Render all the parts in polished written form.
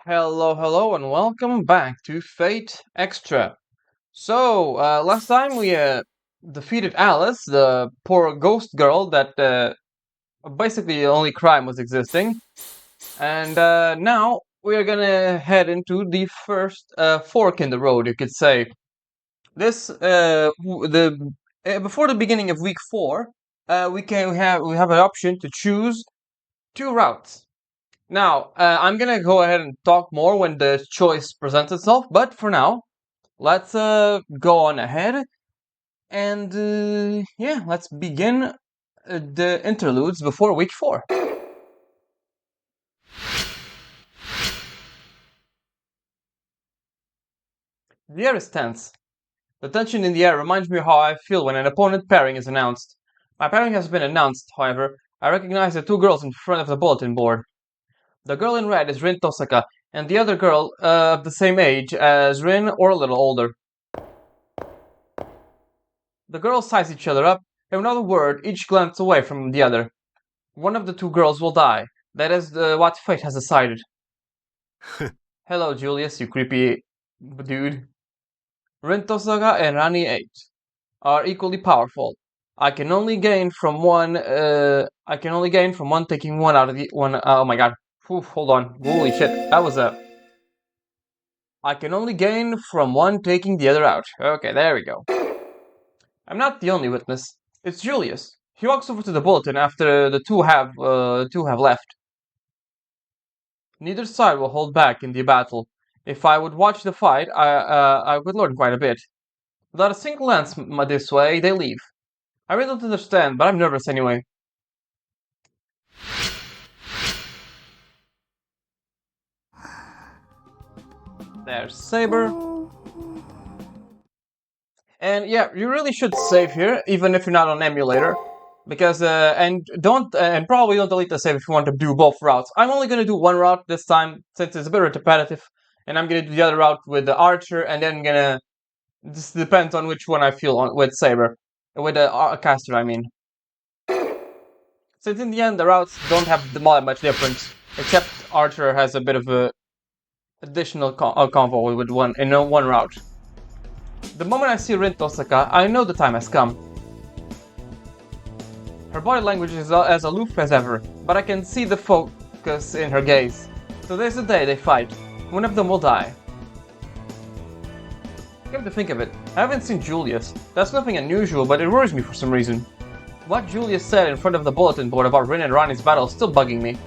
Hello, and welcome back to Fate Extra. Last time we defeated Alice, the poor ghost girl that basically the only crime was existing, and now we are gonna head into the first fork in the road, you could say. This the before the beginning of week 4, we have an option to choose two routes. Now, I'm gonna go ahead and talk more when the choice presents itself, but for now, let's go on ahead and yeah, let's begin the interludes before week 4. The air is tense. The tension in the air reminds me of how I feel when an opponent pairing is announced. My pairing has been announced, however. I recognize the two girls in front of the bulletin board. The girl in red is Rin Tosaka, and the other girl of the same age as Rin or a little older. The girls size each other up, and without a word, each glance away from the other. One of the two girls will die. That is what fate has decided. Hello, Julius, you creepy dude. Rintosaga and Rani 8 are equally powerful. I can only gain from one. I can only gain from one taking one out of the one. Oh my god. Oof, hold on. Holy shit. That was a. I can only gain from one taking the other out. Okay, there we go. I'm not the only witness. It's Julius. He walks over to the bulletin after the two have left. Neither side will hold back in the battle. If I would watch the fight, I would learn quite a bit. Without a single glance this way, they leave. I really don't understand, but I'm nervous anyway. There's Saber. And yeah, you really should save here, even if you're not on emulator. Because, and probably don't delete the save if you want to do both routes. I'm only going to do one route this time, since it's a bit repetitive. And I'm going to do the other route with the archer, and then this depends on which one I feel on with Saber. With the caster, I mean. Since in the end, the routes don't have much difference. Except archer has a bit of a additional combo with one route. The moment I see Rin Tosaka, I know the time has come. Her body language is as aloof as ever, but I can see the focus in her gaze. Today's the day they fight. One of them will die. Come to think of it, I haven't seen Julius. That's nothing unusual, but it worries me for some reason. What Julius said in front of the bulletin board about Rin and Rani's battle is still bugging me.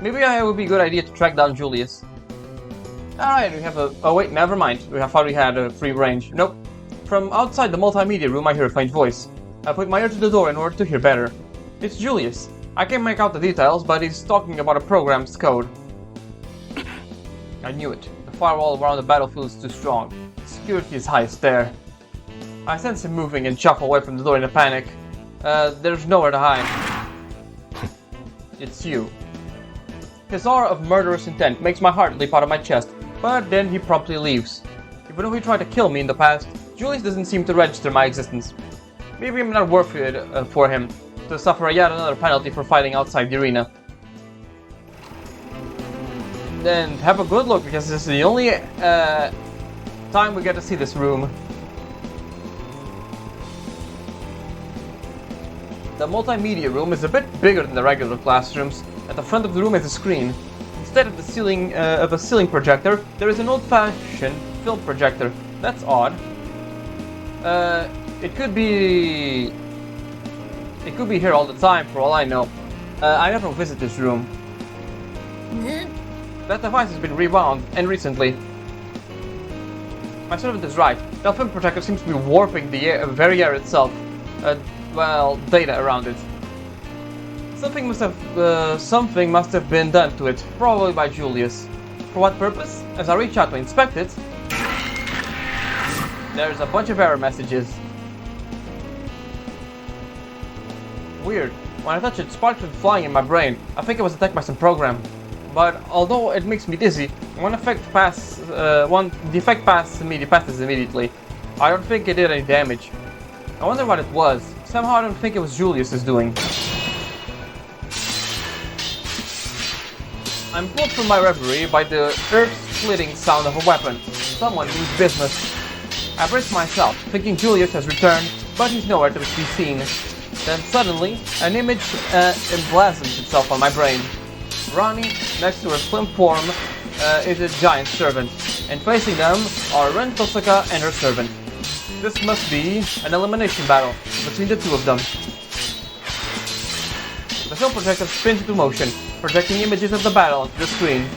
Maybe it would be a good idea to track down Julius. Alright, we have oh wait, never mind. I thought we had a free range. Nope. From outside the multimedia room I hear a faint voice. I put my ear to the door in order to hear better. It's Julius. I can't make out the details, but he's talking about a program's code. I knew it. The firewall around the battlefield is too strong. Security is highest there. I sense him moving and shuffle away from the door in a panic. There's nowhere to hide. It's you. His aura of murderous intent makes my heart leap out of my chest, but then he promptly leaves. Even though he tried to kill me in the past, Julius doesn't seem to register my existence. Maybe I'm not worth it for him to suffer yet another penalty for fighting outside the arena. Then have a good look, because this is the only time we get to see this room. The multimedia room is a bit bigger than the regular classrooms. At the front of the room is a screen. Instead of a ceiling projector, there is an old-fashioned film projector. That's odd. It could be here all the time, for all I know. I never visit this room. That device has been rewound, and recently. My servant is right. The film projector seems to be warping the very air itself. Data around it. Something must have been done to it, probably by Julius. For what purpose? As I reach out to inspect it, there's a bunch of error messages. Weird. When I touch it, sparks are flying in my brain. I think it was attacked by some program. But although it makes me dizzy, one defect passes immediately. I don't think it did any damage. I wonder what it was. Somehow I don't think it was Julius's doing. I'm pulled from my reverie by the Earth's slitting sound of a weapon. Someone means business. I brace myself, thinking Julius has returned, but he's nowhere to be seen. Then suddenly, an image emblazons itself on my brain. Ronnie, next to her slim form, is a giant servant, and facing them are Ren Tosaka and her servant. This must be an elimination battle between the two of them. The film projector spins into motion, projecting images of the battle onto the screen.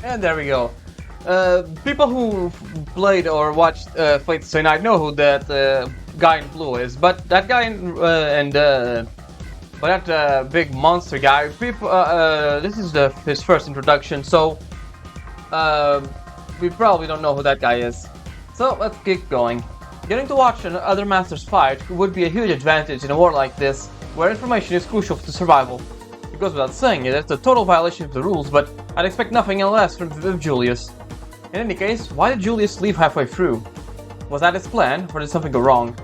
And there we go. People who played or watched Fate Stay Night know who that guy in blue is, but that guy but that big monster guy, people, this is his first introduction, so we probably don't know who that guy is. So let's keep going. Getting to watch other masters fight would be a huge advantage in a war like this, where information is crucial to survival. It goes without saying, it's a total violation of the rules, but I'd expect nothing less from Julius. In any case, why did Julius leave halfway through? Was that his plan, or did something go wrong?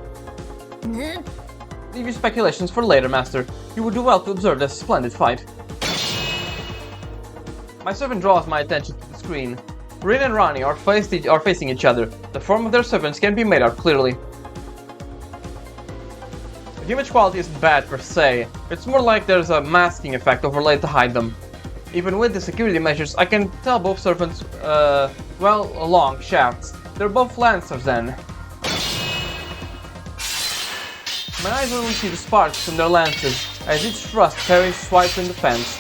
Leave your speculations for later, Master. You would do well to observe this splendid fight. My servant draws my attention to the screen. Rin and Ronnie are facing each other. The form of their servants can be made out clearly. The image quality isn't bad per se, it's more like there's a masking effect overlaid to hide them. Even with the security measures, I can tell both servants, well, along shafts. They're both lancers then. My eyes only see the sparks from their lances, as each thrust parries swipes in defense.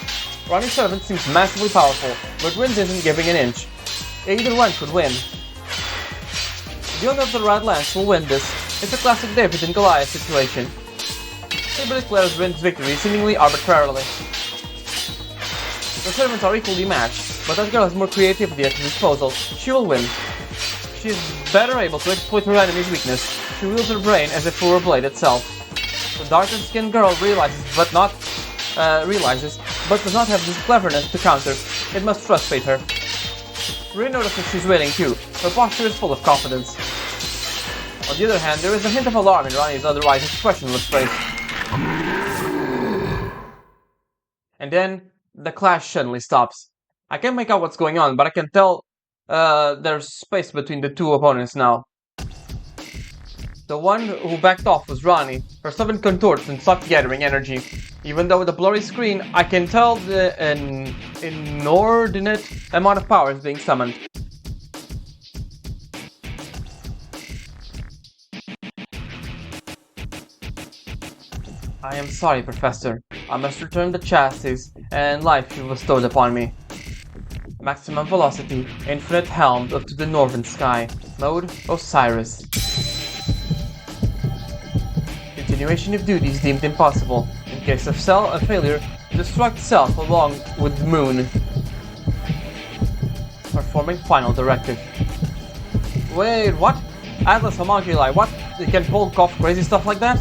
Ronnie's servant seems massively powerful, but Rin's isn't giving an inch. Either one could win. The owner of the Red Lance will win this. It's a classic David and Goliath situation. Saber declares Rin's victory seemingly arbitrarily. The servants are equally matched, but that girl has more creativity at her disposal. She will win. She is better able to exploit her enemy's weakness. She wields her brain as if it were a blade itself. The darker-skinned girl realizes, but does not have this cleverness to counter. It must frustrate her. Rin notices she's winning too. Her posture is full of confidence. On the other hand, there is a hint of alarm in Ronnie's otherwise expressionless face. And then, the clash suddenly stops. I can't make out what's going on, but I can tell there's space between the two opponents now. The one who backed off was Ronnie. Her servant contorts and stopped gathering energy. Even though with a blurry screen, I can tell an inordinate amount of power is being summoned. I am sorry, Professor. I must return the chassis and life you bestowed upon me. Maximum velocity, infinite helm up to the northern sky. Mode Osiris. Continuation of duties deemed impossible. In case of failure, destruct self along with the moon. Performing final directive. Wait, what? Atlas Homunculi, what? You can pull off crazy stuff like that?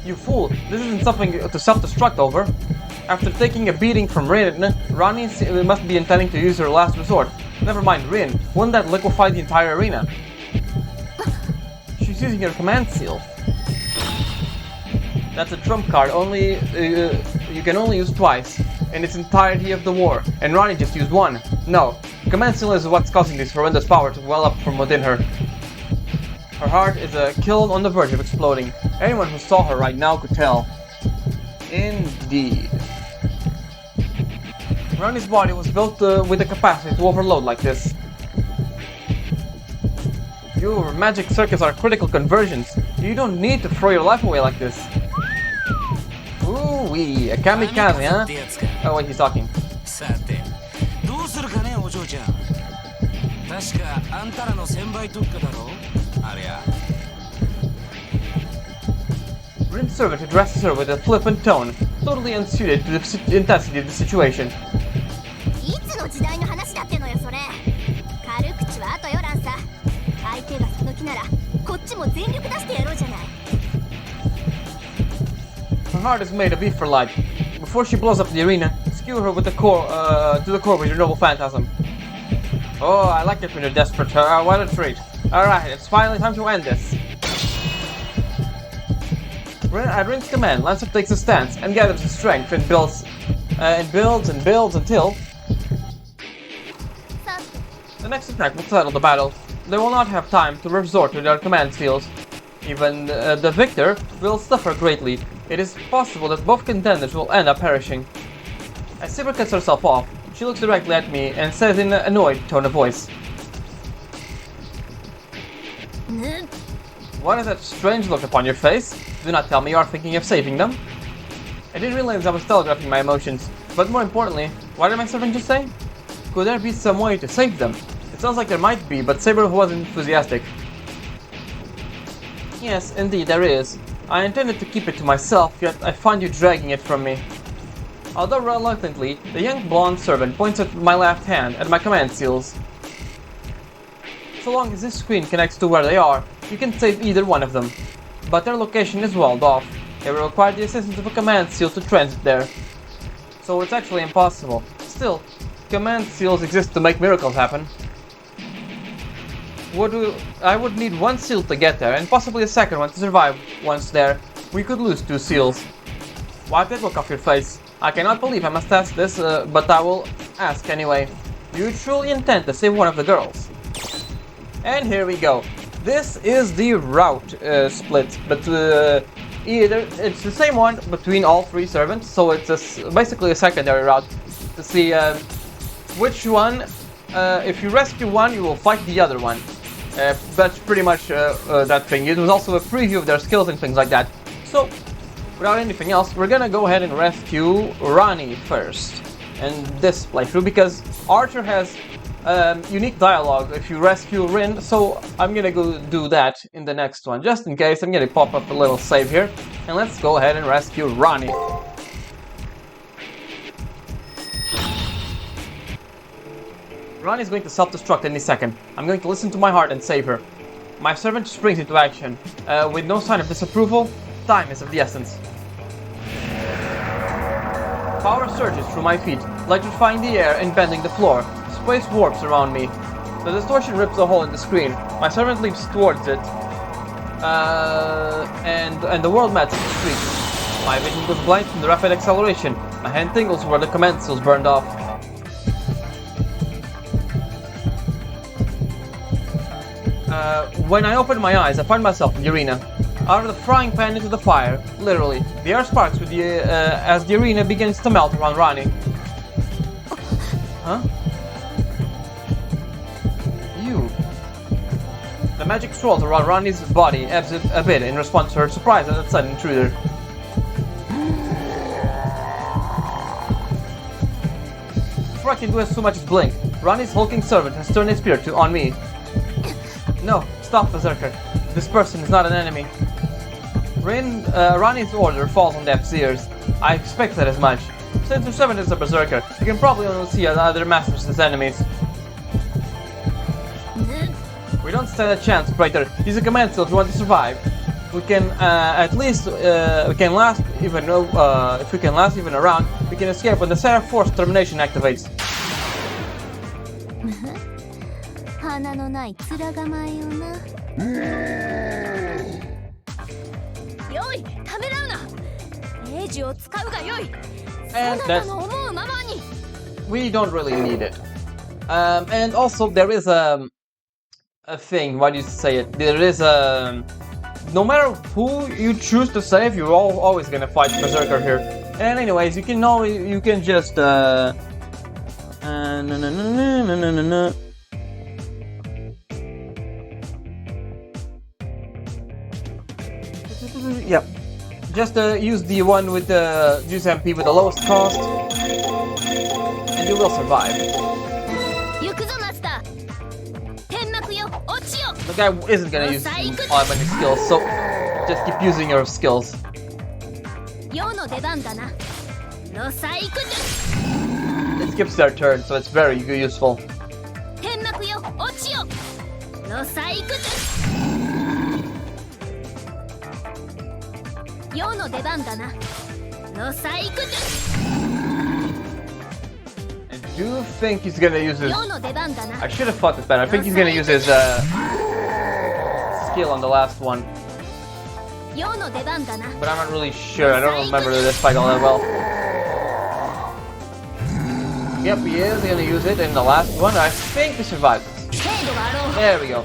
You fool, this isn't something to self-destruct over. After taking a beating from Rin, Ronnie must be intending to use her last resort. Never mind Rin, wouldn't that liquefy the entire arena? She's using her command seal. That's a trump card. You can only use twice in its entirety of the war, and Ronnie just used one. No, command seal is what's causing this horrendous power to well up from within her. Her heart is a kiln on the verge of exploding. Anyone who saw her right now could tell. Indeed. Ronnie's body was built with the capacity to overload like this. Your magic circuits are critical conversions. You don't need to throw your life away like this. Ooh-wee, a kamikaze, huh? Oh wait, he's talking. Rin's servant addresses her with a flippant tone, totally unsuited to the intensity of the situation. Her heart is made of ether light. Before she blows up the arena, skewer her with the core to the core with your noble phantasm. Oh, I like it when you're desperate. What a treat. Alright, it's finally time to end this. At Rin's command, Lancer takes a stance and gathers his strength and builds until the next attack will settle the battle. They will not have time to resort to their command seals. Even the victor will suffer greatly. It is possible that both contenders will end up perishing. As Saber cuts herself off, she looks directly at me and says in an annoyed tone of voice, "What is that strange look upon your face? Do not tell me you are thinking of saving them." I didn't realize I was telegraphing my emotions, but more importantly, what did my servant just say? Could there be some way to save them? It sounds like there might be, but Saber wasn't enthusiastic. Yes, indeed there is. I intended to keep it to myself, yet I find you dragging it from me. Although reluctantly, the young blonde servant points at my left hand at my command seals. So long as this screen connects to where they are, you can save either one of them. But their location is walled off. It will require the assistance of a command seal to transit there. So it's actually impossible. Still, command seals exist to make miracles happen. I would need one seal to get there, and possibly a second one to survive once there. We could lose 2 seals. Wipe that look off your face. I cannot believe I must ask this, but I will ask anyway. Do you truly intend to save one of the girls? And here we go. This is the route split, but either it's the same one between all 3 servants, so it's basically a secondary route to see which one. If you rescue one, you will fight the other one. That's pretty much that thing. It was also a preview of their skills and things like that. So, without anything else, we're gonna go ahead and rescue Ronnie first in this playthrough, because Archer has unique dialogue if you rescue Rin, so I'm gonna go do that in the next one. Just in case, I'm gonna pop up a little save here, and let's go ahead and rescue Ronnie. Ronnie's going to self-destruct any second. I'm going to listen to my heart and save her. My servant springs into action. With no sign of disapproval, time is of the essence. Power surges through my feet, electrifying the air and bending the floor. Space warps around me. The distortion rips a hole in the screen. My servant leaps towards it. And the world matches the street. My vision goes blind from the rapid acceleration. My hand tingles where the command seals burned off. When I open my eyes, I find myself in the arena. Out of the frying pan into the fire, literally. The air sparks with as the arena begins to melt around Ronnie. Huh? You. The magic swirls around Ronnie's body ebbs a bit in response to her surprise at that sudden intruder. Before I can do so much as blink, Ronnie's hulking servant has turned his spear on me. No, stop, Berserker. This person is not an enemy. Ronnie's order falls on deaf ears. I expected as much. Since your servant is a Berserker, you can probably only see other masters as enemies. We don't stand a chance, Praetor. Use a command seal if you want to survive. We can at least if we can last even a round, we can escape when the Saber Force termination activates. 花のない面構えよな。よい、ためらうな。字を使うがよい。 And そなた that's の思うままに。 we don't really need it. And also there is a thing. Why do you say it? There is a no matter who you choose to save, you're always gonna fight Berserker here. And anyways, you can just no. Yep. Just use the one with the juice MP with the lowest cost, and you will survive. 行くぞマスター。天幕よ、落ちよ。 The guy isn't gonna use many skills, so just keep using your skills. 世の出番だな。ロサイクル。 It skips their turn, so it's very useful. 天幕よ、落ちよ。ロサイクル。世の出番だな。ロサイクル。 I do think he's gonna use his. 世の出番だな。 I should have thought this better. I think he's gonna use his skill on the last one, 世の出番だな。 but I'm not really sure. I don't remember this fight all that well. Yep, he is gonna use it in the last one. I think he survived this. 精度があろう。 There we go.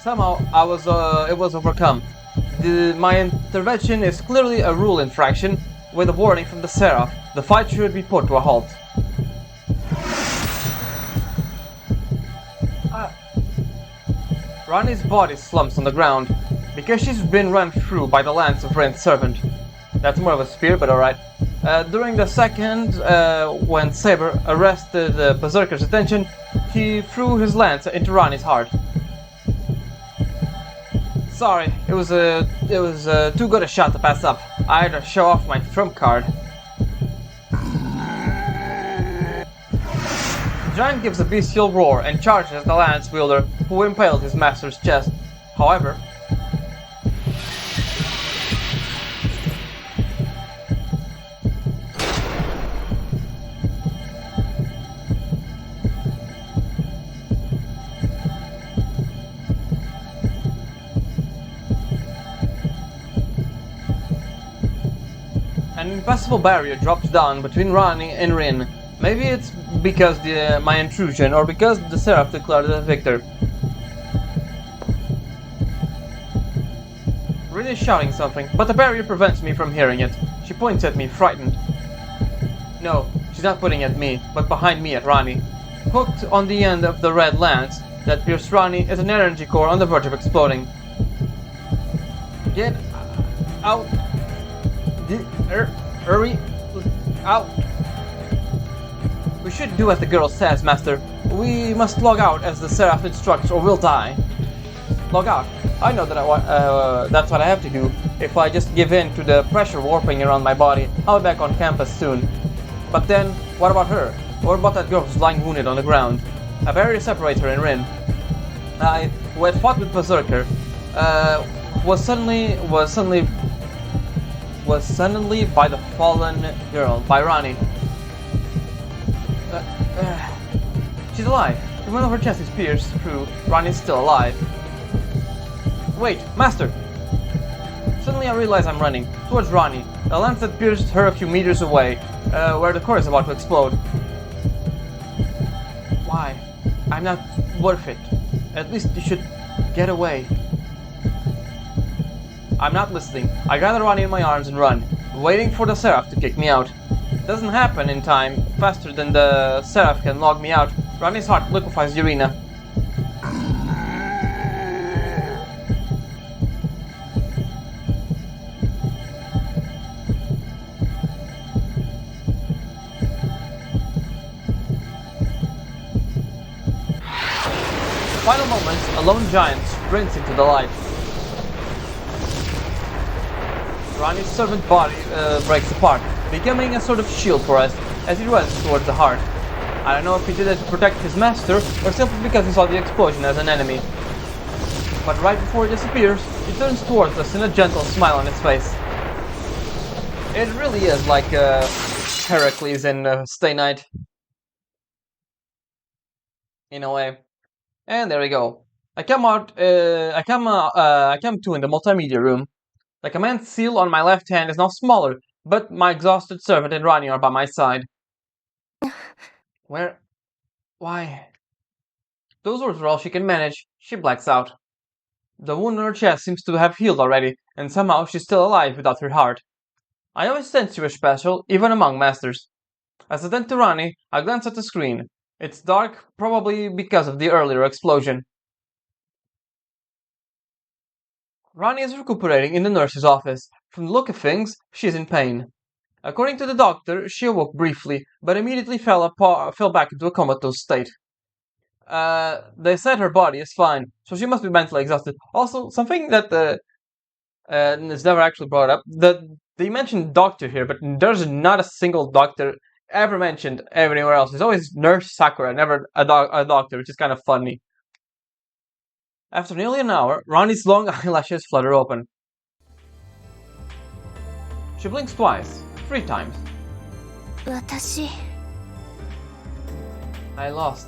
Somehow it was overcome. My intervention is clearly a rule infraction with a warning from the Seraph. The fight should be put to a halt. Rani's body slumps on the ground because she's been run through by the lance of Ren's servant. That's more of a spear, but alright. During the second, when Saber arrested the Berserker's attention, he threw his lance into Rani's heart. Sorry, it was too good a shot to pass up. I had to show off my trump card. The giant gives a bestial roar and charges the lance wielder who impaled his master's chest. However, an impassable barrier drops down between Rani and Rin. Maybe it's because my intrusion, or because the Seraph declared the victor. Rin is shouting something, but the barrier prevents me from hearing it. She points at me, frightened. No, she's not pointing at me, but behind me at Rani. Hooked on the end of the red lance that pierced Rani is an energy core on the verge of exploding. Get out. Hurry out. We should do as the girl says, Master. We must log out as the Seraph instructs or we'll die. Log out. I know that that's what I have to do. If I just give in to the pressure warping around my body, I'll be back on campus soon. But then, what about her? What about that girl who's lying wounded on the ground? A barrier separates her and Rin. I, who had fought with Berserker, was suddenly by the fallen girl, by Rani. She's alive. Even though her chest is pierced through, Rani's still alive. Wait, Master! Suddenly I realize I'm running, towards Rani, a lance that pierced her a few meters away, where the core is about to explode. Why? I'm not worth it. At least you should get away. I'm not listening. I gather Rani in my arms and run, waiting for the Seraph to kick me out. It doesn't happen in time, faster than the Seraph can log me out. Rani's heart liquefies the arena. Final moments, a lone giant sprints into the light. Rani's servant body breaks apart, becoming a sort of shield for us as he runs towards the heart. I don't know if he did it to protect his master or simply because he saw the explosion as an enemy. But right before it disappears, he turns towards us in a gentle smile on his face. It really is like Heracles in Stay Night. In a way. And there we go. I come to in the multimedia room. The command seal on my left hand is now smaller, but my exhausted servant and Ronnie are by my side. Where? Why? Those words are all she can manage. She blacks out. The wound on her chest seems to have healed already, and somehow she's still alive without her heart. I always sensed you were special, even among masters. As I turn to Ronnie, I glance at the screen. It's dark, probably because of the earlier explosion. Ronnie is recuperating in the nurse's office. From the look of things, she is in pain. According to the doctor, she awoke briefly, but immediately fell back into a comatose state. They said her body is fine, so she must be mentally exhausted. Also, something that is never actually brought up, they mentioned doctor here, but there's not a single doctor ever mentioned anywhere else. It's always Nurse Sakura, never a doctor, which is kind of funny. After nearly an hour, Ronnie's long eyelashes flutter open. She blinks twice, 3 times. 私 I lost.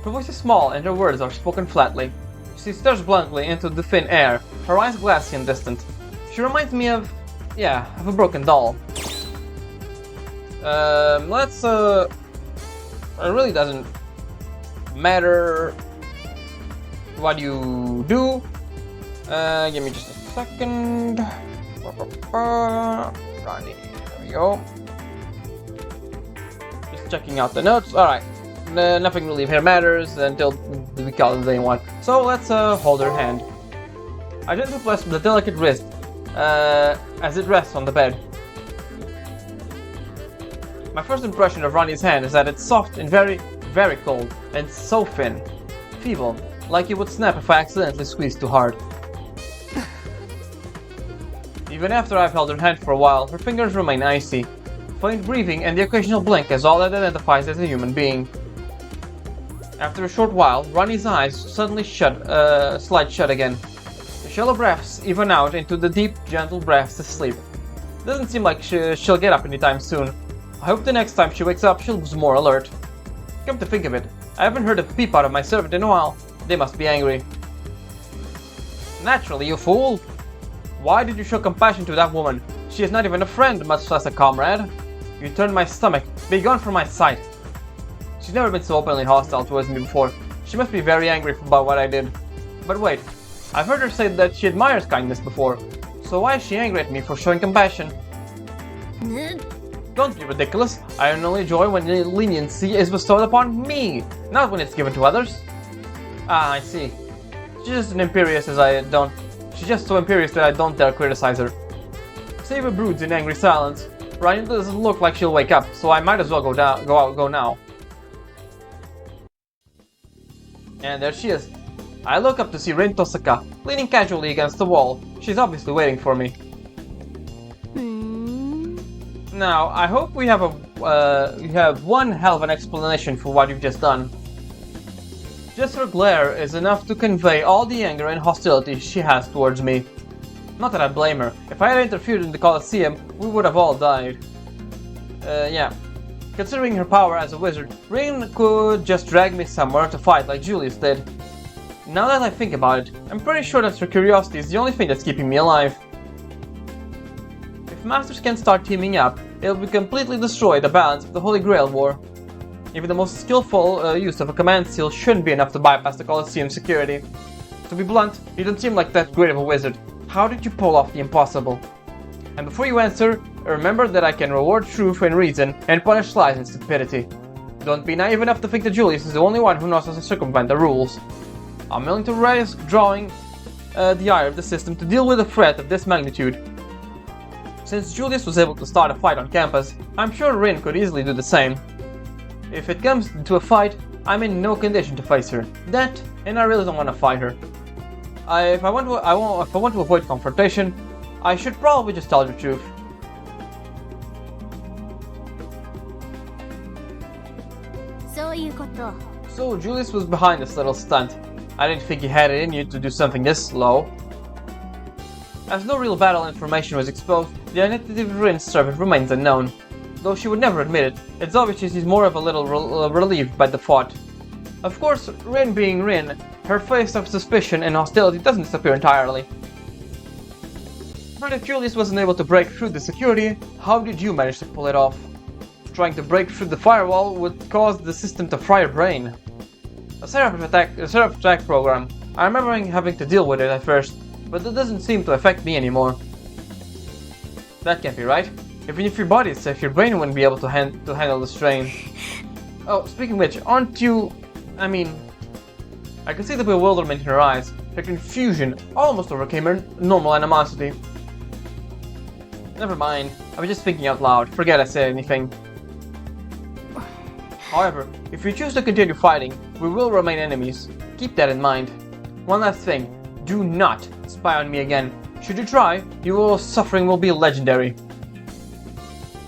Her voice is small and her words are spoken flatly. She stares blankly into the thin air, her eyes glassy and distant. She reminds me of a broken doll. It really doesn't matter what you do. Give me just a second. Ronnie, there we go. Just checking out the notes. Alright. Nothing really here matters until we call it anyone. So let's hold her hand. I gently press the delicate wrist as it rests on the bed. My first impression of Ronnie's hand is that it's soft and very, very cold, and so thin. Feeble, like it would snap if I accidentally squeezed too hard. Even after I've held her hand for a while, her fingers remain icy. Faint breathing and the occasional blink is all that identifies as a human being. After a short while, Ronnie's eyes suddenly slide shut again. The shallow breaths even out into the deep, gentle breaths of sleep. Doesn't seem like she'll get up anytime soon. I hope the next time she wakes up she'll be more alert. Come to think of it, I haven't heard a peep out of my servant in a while. They must be angry. Naturally, you fool! Why did you show compassion to that woman? She is not even a friend, much less a comrade. You turned my stomach. Be gone from my sight. She's never been so openly hostile towards me before. She must be very angry about what I did. But wait, I've heard her say that she admires kindness before. So why is she angry at me for showing compassion? Don't be ridiculous. I only enjoy when leniency is bestowed upon me, not when it's given to others. Ah, I see. She's just so imperious that I don't dare criticize her. Saber broods in angry silence. Ryan doesn't look like she'll wake up, so I might as well go now. And there she is. I look up to see Rin Tosaka, leaning casually against the wall. She's obviously waiting for me. Now, I hope you have one hell of an explanation for what you've just done. Just her glare is enough to convey all the anger and hostility she has towards me. Not that I blame her. If I had interfered in the Colosseum, we would have all died. Yeah. Considering her power as a wizard, Rin could just drag me somewhere to fight like Julius did. Now that I think about it, I'm pretty sure that her curiosity is the only thing that's keeping me alive. If masters can start teaming up, it will completely destroy the balance of the Holy Grail War. Even the most skillful use of a command seal shouldn't be enough to bypass the Colosseum security. To be blunt, you don't seem like that great of a wizard. How did you pull off the impossible? And before you answer, remember that I can reward truth and reason and punish lies and stupidity. Don't be naive enough to think that Julius is the only one who knows how to circumvent the rules. I'm willing to risk drawing the ire of the system to deal with a threat of this magnitude. Since Julius was able to start a fight on campus, I'm sure Rin could easily do the same. If it comes to a fight, I'm in no condition to face her. That, and I really don't want to fight her. If I want to avoid confrontation, I should probably just tell the truth. So Julius was behind this little stunt. I didn't think he had it in you to do something this slow. As no real battle information was exposed, the identity of Rin's servant remains unknown. Though she would never admit it, it's obvious she's more of a little relieved by the thought. Of course, Rin being Rin, her face of suspicion and hostility doesn't disappear entirely. But if Julius wasn't able to break through the security, how did you manage to pull it off? Trying to break through the firewall would cause the system to fry your brain. A setup attack program. I remember having to deal with it at first, but it doesn't seem to affect me anymore. That can't be right. Even if your body is safe, your brain wouldn't be able to handle the strain. Oh, speaking of which, aren't you... I mean... I could see the bewilderment in her eyes. Her confusion almost overcame her normal animosity. Never mind, I was just thinking out loud. Forget I said anything. However, if you choose to continue fighting, we will remain enemies. Keep that in mind. One last thing, do not spy on me again. Should you try, your suffering will be legendary.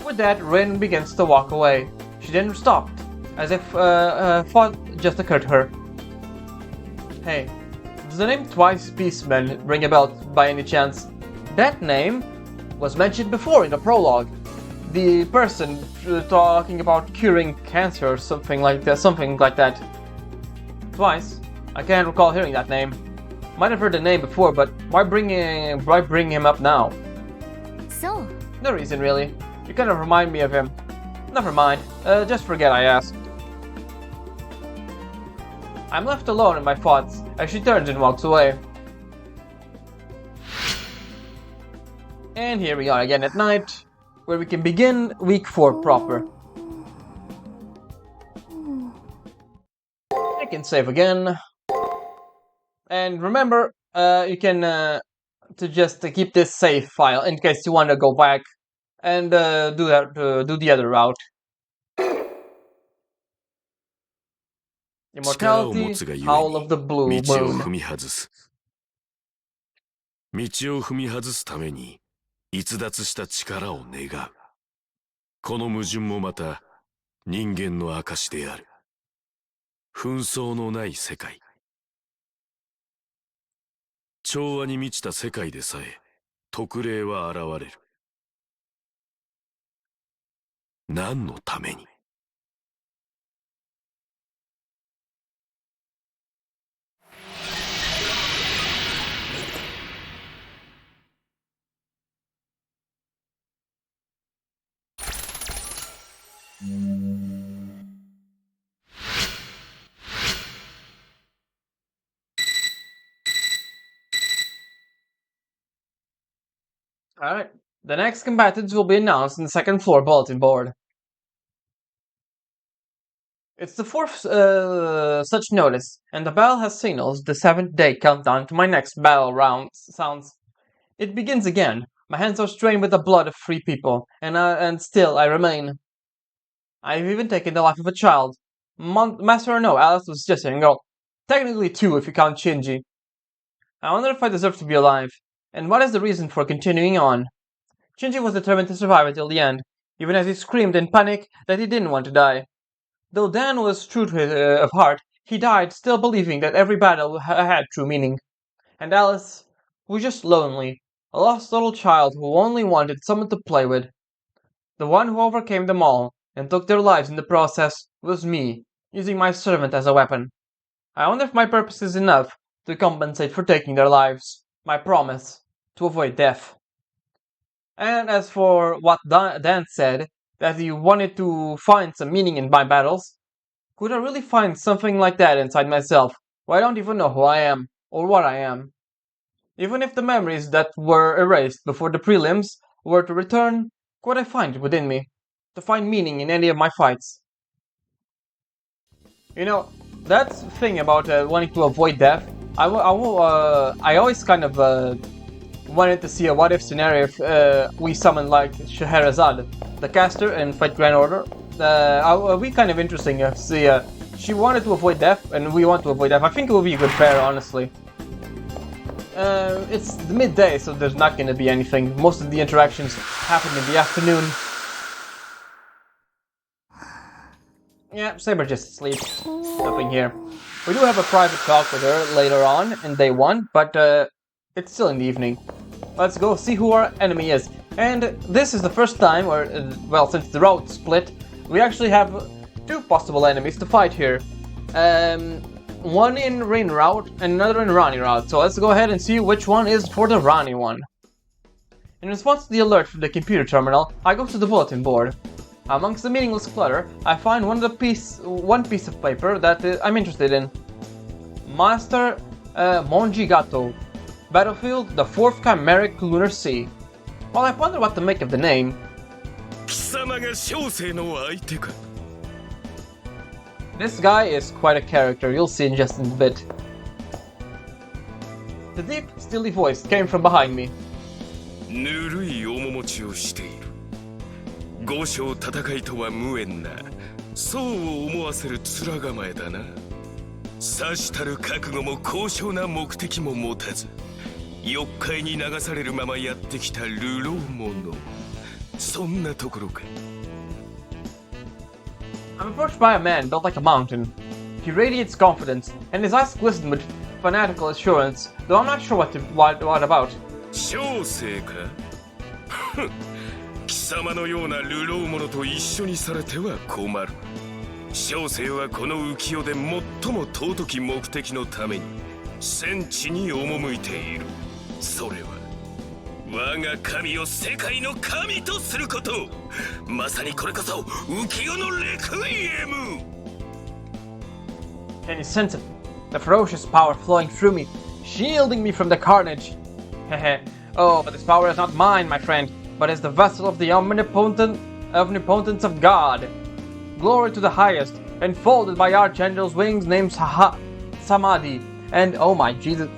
With that, Rin begins to walk away. She then stopped, as if thought just occurred to her. Hey, does the name Twice Beastman ring a bell by any chance? That name was mentioned before in the prologue. The person talking about curing cancer or something like that. Twice? I can't recall hearing that name. Might have heard the name before, but why bring him up now? So. No reason really. You kind of remind me of him. Never mind. Just forget I asked. I'm left alone in my thoughts as she turns and walks away. And here we are again at night, where we can begin week 4 proper. I can save again. And remember, you can to just keep this save file in case you want to go back and do the other route. Immortality, Howl of the Blue Moon. 道を踏み外すために逸脱した力を願う。この矛盾もまた人間の証である。紛争のない世界。調和に満ちた世界でさえ特例は現れる。何のために？ Alright, the next combatants will be announced in the second floor bulletin board. It's the 4th such notice, and the bell has signals the 7th day countdown to my next battle round sounds. It begins again. My hands are stained with the blood of 3 people, and still I remain. I've even taken the life of a child. Master or no, Alice was just a young girl. Technically 2 if you count Shinji. I wonder if I deserve to be alive. And what is the reason for continuing on? Shinji was determined to survive until the end, even as he screamed in panic that he didn't want to die. Though Dan was true to his of heart, he died still believing that every battle had true meaning. And Alice was just lonely, a lost little child who only wanted someone to play with. The one who overcame them all and took their lives in the process was me, using my servant as a weapon. I wonder if my purpose is enough to compensate for taking their lives. My promise to avoid death. And as for what Dan said, that he wanted to find some meaning in my battles, could I really find something like that inside myself, where I don't even know who I am, or what I am? Even if the memories that were erased before the prelims were to return, could I find it within me, to find meaning in any of my fights? You know, that thing about wanting to avoid death, I always kind of wanted to see a what-if scenario if we summon like Scheherazade, the caster, in Fight Grand Order. It would be kind of interesting if she wanted to avoid death and we want to avoid death. I think it would be a good pair, honestly. It's the midday, so there's not going to be anything. Most of the interactions happen in the afternoon. Yeah, Saber just asleep. Nothing here. We do have a private talk with her later on in day 1, but it's still in the evening. Let's go see who our enemy is. And this is the first time, or well, since the route split, we actually have 2 possible enemies to fight here. one in Rin route and another in Rani route, so let's go ahead and see which one is for the Rani one. In response to the alert from the computer terminal, I go to the bulletin board. Amongst the meaningless clutter, I find one piece of paper that I'm interested in. Master Monji Gato. Battlefield, the 4th Chimeric Lunar Sea. While I ponder what to make of the name, this guy is quite a character, you'll see in just a bit. The deep, steely voice came from behind me. ぬるい面持ちをしている。五章戦いとは無縁な、そう思わせる面構えだな。さしたる覚悟も高尚な目的も持たず、欲界に流されるままやってきた流浪者。そんなところか。I'm approached by a man built like a mountain. He radiates confidence, and his eyes glisten with fanatical assurance, though I'm not sure what about. 小生か貴様のような流浪者と一緒にされては困る。小生はこの浮世で最も尊き目的のために戦地に赴いている。それは我が神を世界の神とすること。まさにこれこそ浮世のレクイエム。 Can you sense it? The ferocious power flowing through me, shielding me from the carnage. Hehe. Oh, but this power is not mine, my friend, but is the vessel of the omnipotence of God. Glory to the highest, enfolded by archangel's wings named Samadhi, and oh my Jesus,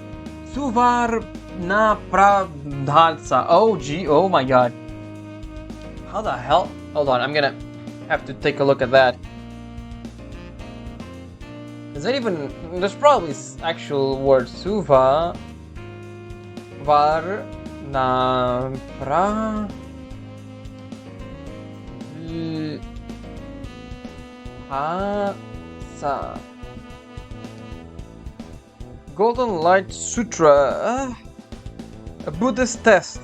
Suvarna Pradhansa. Oh my God. How the hell? Hold on, I'm gonna have to take a look at that. Is that even? There's probably actual word Suva. Varna pra sa Golden Light Sutra, a Buddhist text.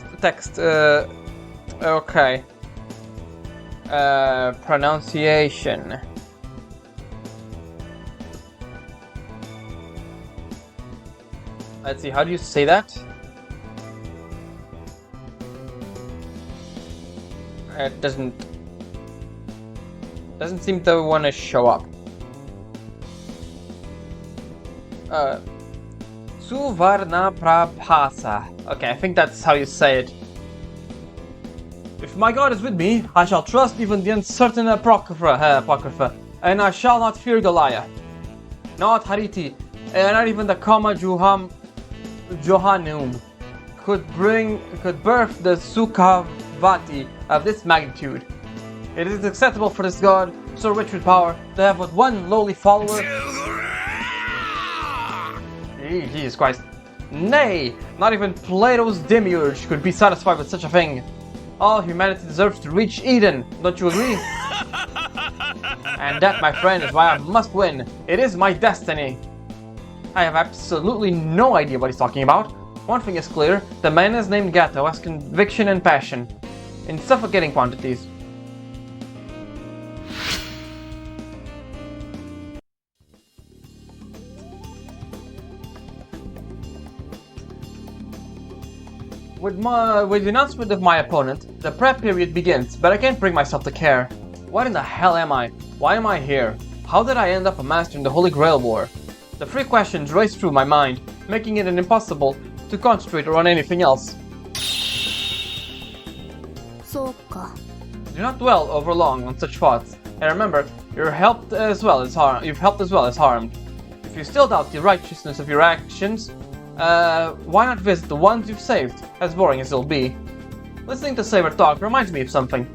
Okay. Pronunciation. Let's see. How do you say that? It doesn't seem to want to show up. Suvarna Prabhasa. Okay, I think that's how you say it. If my God is with me, I shall trust even the uncertain Apocrypha, and I shall not fear Goliath. Not Hariti, and not even the Kama Johanum could birth the Sukhavati of this magnitude. It is acceptable for this god, so rich with power, to have but one lowly follower. Jesus Christ. Nay, not even Plato's demiurge could be satisfied with such a thing. All humanity deserves to reach Eden, don't you agree? And that, my friend, is why I must win. It is my destiny. I have absolutely no idea what he's talking about. One thing is clear, the man is named Gato has conviction and passion, in suffocating quantities. With the announcement of my opponent, the prep period begins, but I can't bring myself to care. What in the hell am I? Why am I here? How did I end up a master in the Holy Grail War? The three questions race through my mind, making it impossible to concentrate on anything else. Do not dwell over long on such thoughts, and remember, you've helped as well as harmed. If you still doubt the righteousness of your actions, why not visit the ones you've saved, as boring as it'll be? Listening to Saber talk reminds me of something.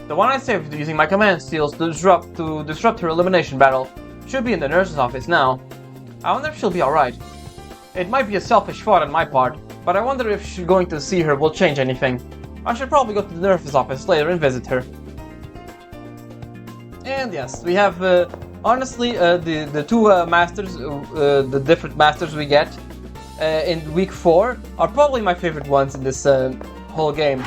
The one I saved using my command steals to disrupt her elimination battle should be in the nurse's office now. I wonder if she'll be alright. It might be a selfish thought on my part, but I wonder if going to see her will change anything. I should probably go to the nurse's office later and visit her. And yes, we have, honestly, the two masters, the different masters we get in week 4 are probably my favorite ones in this whole game.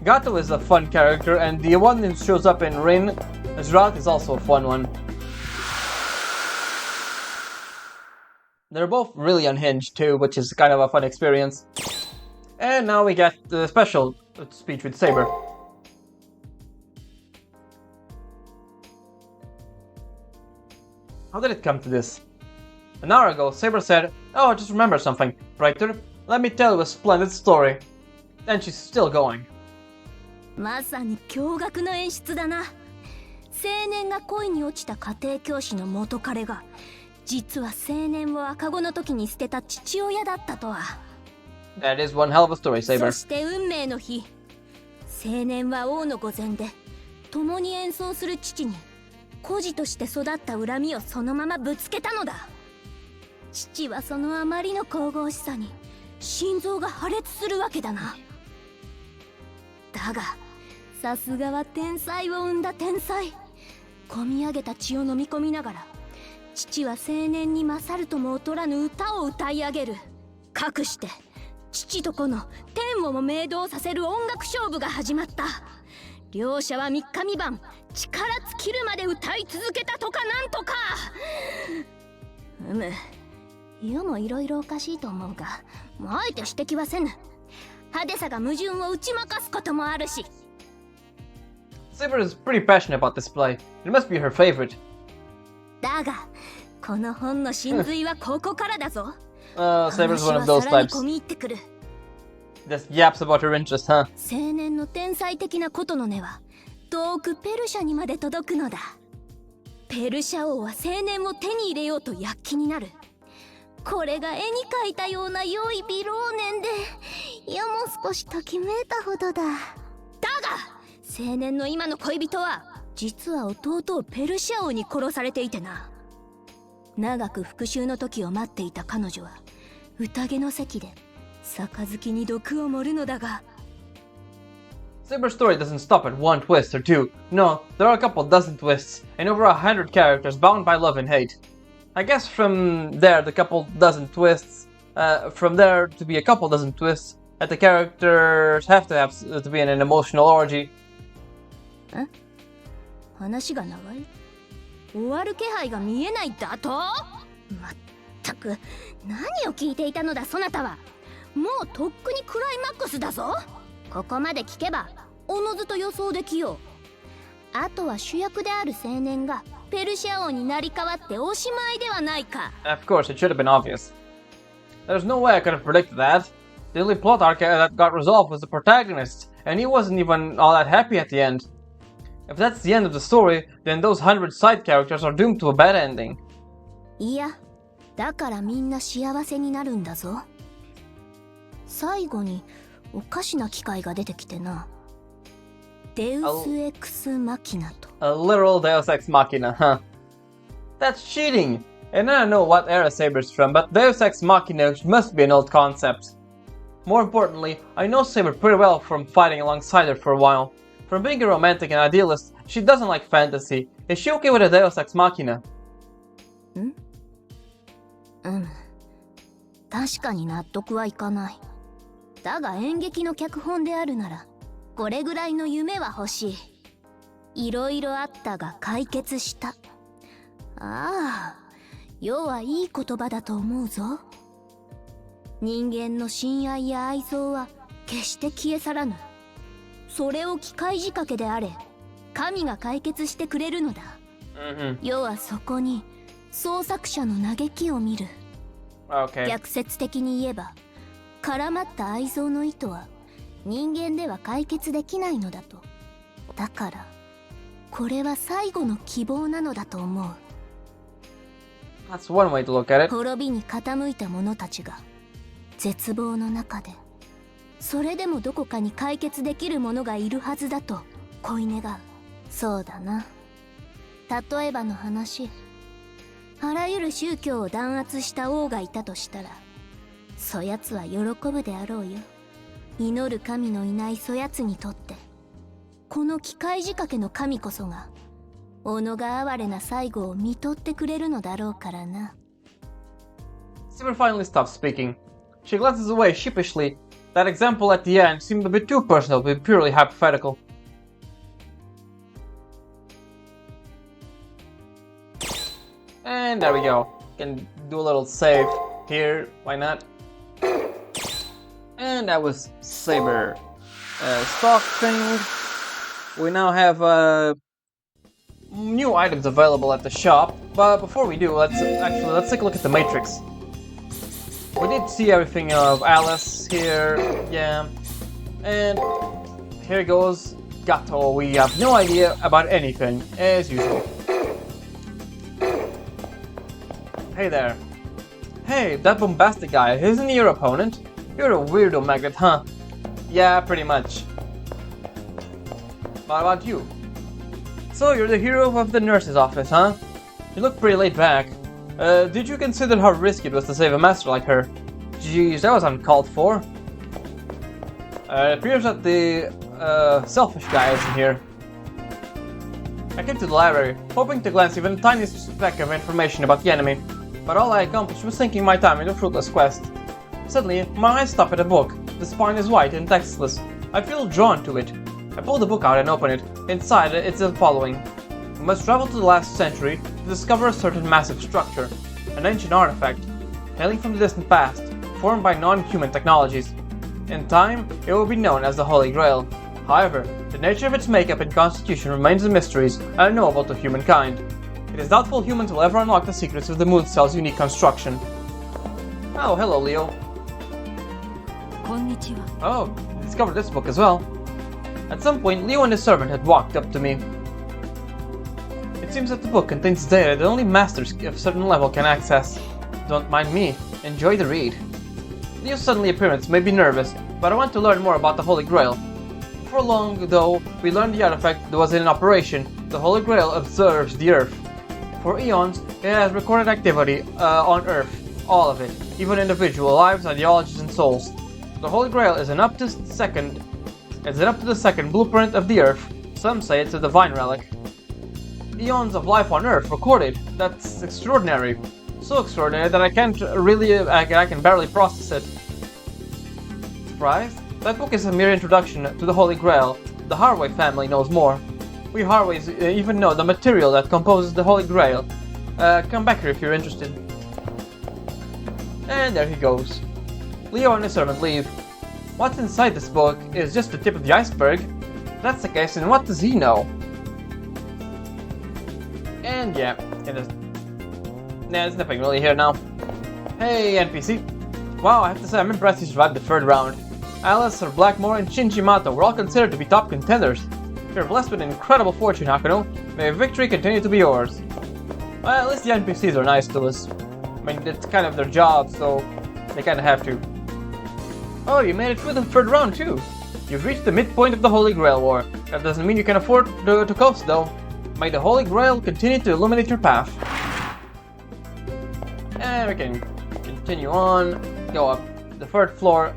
Gato is a fun character, and the one that shows up in Rin as route is also a fun one. They're both really unhinged too, which is kind of a fun experience. And now we get the special speech with Saber. How did it come to this? An hour ago, Saber said, "Oh, I just remembered something. Writer, let me tell you a splendid story." And she's still going. まさに驚愕の演出だな。青年が恋に落ちた家庭教師の元彼が実は青年を赤子の時に捨てた父親だったとは。That is one hell of a story, Saber. そして運命の日、青年は王の御前で共に演奏する父に孤児として育った恨みをそのままぶつけたのだ。父はそのあまりの神々しさに心臓が破裂するわけだな。だがさすがは天才を生んだ天才。込み上げた血を飲み込みながら父は青年に勝るとも劣らぬ歌を歌い上げる。かくして父と子の天をも明動させる音楽勝負が始まった。両者は3日3晩力尽きるまで歌い続けたとかなんとか。世もいろいろおかしいと思うが、あえて指摘はせぬ。派手さが矛盾を打ち負かすこともあるし。Saber is pretty passionate about this play. It must be her favorite. だがこの本の真髄はここからだぞ。Saber's one of those 話はさらに types. 込み入ってくる。Just yaps about her interest, huh? 青年の天才的なことの根は遠くペルシャにまで届くのだ。ペルシャ王は青年を手に入れようと躍起になる。これが絵に描いたような良い美老年で、世も少しときめいたほどだ。だが青年の今の恋人は実は弟をペルシャ王に殺されていてな。長く復讐の時を待っていた彼女は宴の席で杯に毒を盛るのだが。 Saber's story doesn't stop at one twist or two. No, there are a couple dozen twists, and over 100 characters bound by love and hate. I guess from there, the couple dozen twists, from there to be a couple dozen twists, that the characters have to be in an emotional orgy. 話が長い？終わる気配が見えないだと？まったく何を聞いていたのだそなたは。もうとっくにクライマックスだぞ。ここまで聞けばおのずと予想できよう。あとは主役である青年がペルシャ王になり変わっておしまいではないか。 Of course, it should have been obvious. There's no way I could have predicted that. The only plot arc that got resolved was the protagonist, and he wasn't even all that happy at the end. If that's the end of the story, then those 100 side characters are doomed to a bad ending. いや、だからみんな幸せになるんだぞ。最後におかしな機械が出てきてな。デウスエクスマキナと。A literal Deus Ex Machina, huh? That's cheating! And I don't know what era Saber's from, but Deus Ex Machina must be an old concept. More importantly, I know Saber pretty well from fighting alongside her for a while. From being a romantic and idealist, she doesn't like fantasy. Is she okay with a Deus Ex Machina? 確かに納得はいかない。だが演劇の脚本であるならこれぐらいの夢は欲しい。いろいろあったが解決した。ああ、世はいい言葉だと思うぞ。人間の親愛や愛憎は決して消え去らぬ。それを機械仕掛けであれ神が解決してくれるのだ。世はそこに創作者の嘆きを見る。Okay. 逆説的に言えば絡まった愛憎の糸は人間では解決できないのだと。だからこれは最後の希望なのだと思う。 That's one way to look at it. 滅びに傾いた者たちが絶望の中でそれでもどこかに解決できる者がいるはずだと恋願う。そうだな。例えばの話、あらゆる宗教を弾圧した王がいたとしたらそやつは喜ぶであろうよ。祈る神のいないそやつにとってこの機械仕掛けの神こそが己が哀れな最後を見とってくれるのだろうからな。 Saber finally stops speaking. She glances away sheepishly. That example at the end seemed a bit too personal to be purely hypothetical. And there we go. Can do a little save here, why not? And that was Saber. Stock thing. We now have new items available at the shop, but before we do, let's take a look at the Matrix. We did see everything of Alice here, yeah, and here goes Gato. We have no idea about anything, as usual. Hey there. Hey, that bombastic guy, isn't he your opponent? You're a weirdo magnet, huh? Yeah, pretty much. What about you? So, you're the hero of the nurse's office, huh? You look pretty laid back. Did you consider how risky it was to save a master like her? Jeez, that was uncalled for. It appears that the selfish guy isn't here. I came to the library, hoping to glance even the tiniest speck of information about the enemy, but all I accomplished was sinking my time in a fruitless quest. Suddenly, my eyes stop at a book. The spine is white and textless. I feel drawn to it. I pull the book out and open it. Inside it's the following. We must travel to the last century to discover a certain massive structure, an ancient artifact, hailing from the distant past, formed by non-human technologies. In time, it will be known as the Holy Grail. However, the nature of its makeup and constitution remains a mystery unknowable to humankind. It is doubtful humans will ever unlock the secrets of the moon cell's unique construction. Oh, hello, Leo. Konnichiwa. Oh, you discovered this book as well. At some point, Leo and his servant had walked up to me. It seems that the book contains data that only masters of a certain level can access. Don't mind me. Enjoy the read. Leo's sudden appearance made me nervous, but I want to learn more about the Holy Grail. Before long, though, we learned the artifact that was in operation. The Holy Grail observes the Earth. For eons, it has recorded activity on Earth, all of it, even individual lives, ideologies, and souls. The Holy Grail is an up to the second blueprint of the Earth. Some say it's a divine relic. Eons of life on Earth recorded. That's extraordinary. So extraordinary that I can barely process it. Surprised? That book is a mere introduction to the Holy Grail. The Harway family knows more. We Harways even know the material that composes the Holy Grail. Come back here if you're interested. And there he goes. Leo and his servant leave. What's inside this book is just the tip of the iceberg. If that's the case, then what does he know? And yeah, there's nothing really here now. Hey, NPC. Wow, I have to say I'm impressed you survived the third round. Alice, Sir Blackmore, and Shinjimato were all considered to be top contenders. You're blessed with an incredible fortune, Hakuno. May victory continue to be yours. Well, at least the NPCs are nice to us. I mean, it's kind of their job, so they kind of have to. Oh, you made it through the third round too. You've reached the midpoint of the Holy Grail War. That doesn't mean you can afford to coast, though. May the Holy Grail continue to illuminate your path. And we can continue on. Go up the third floor.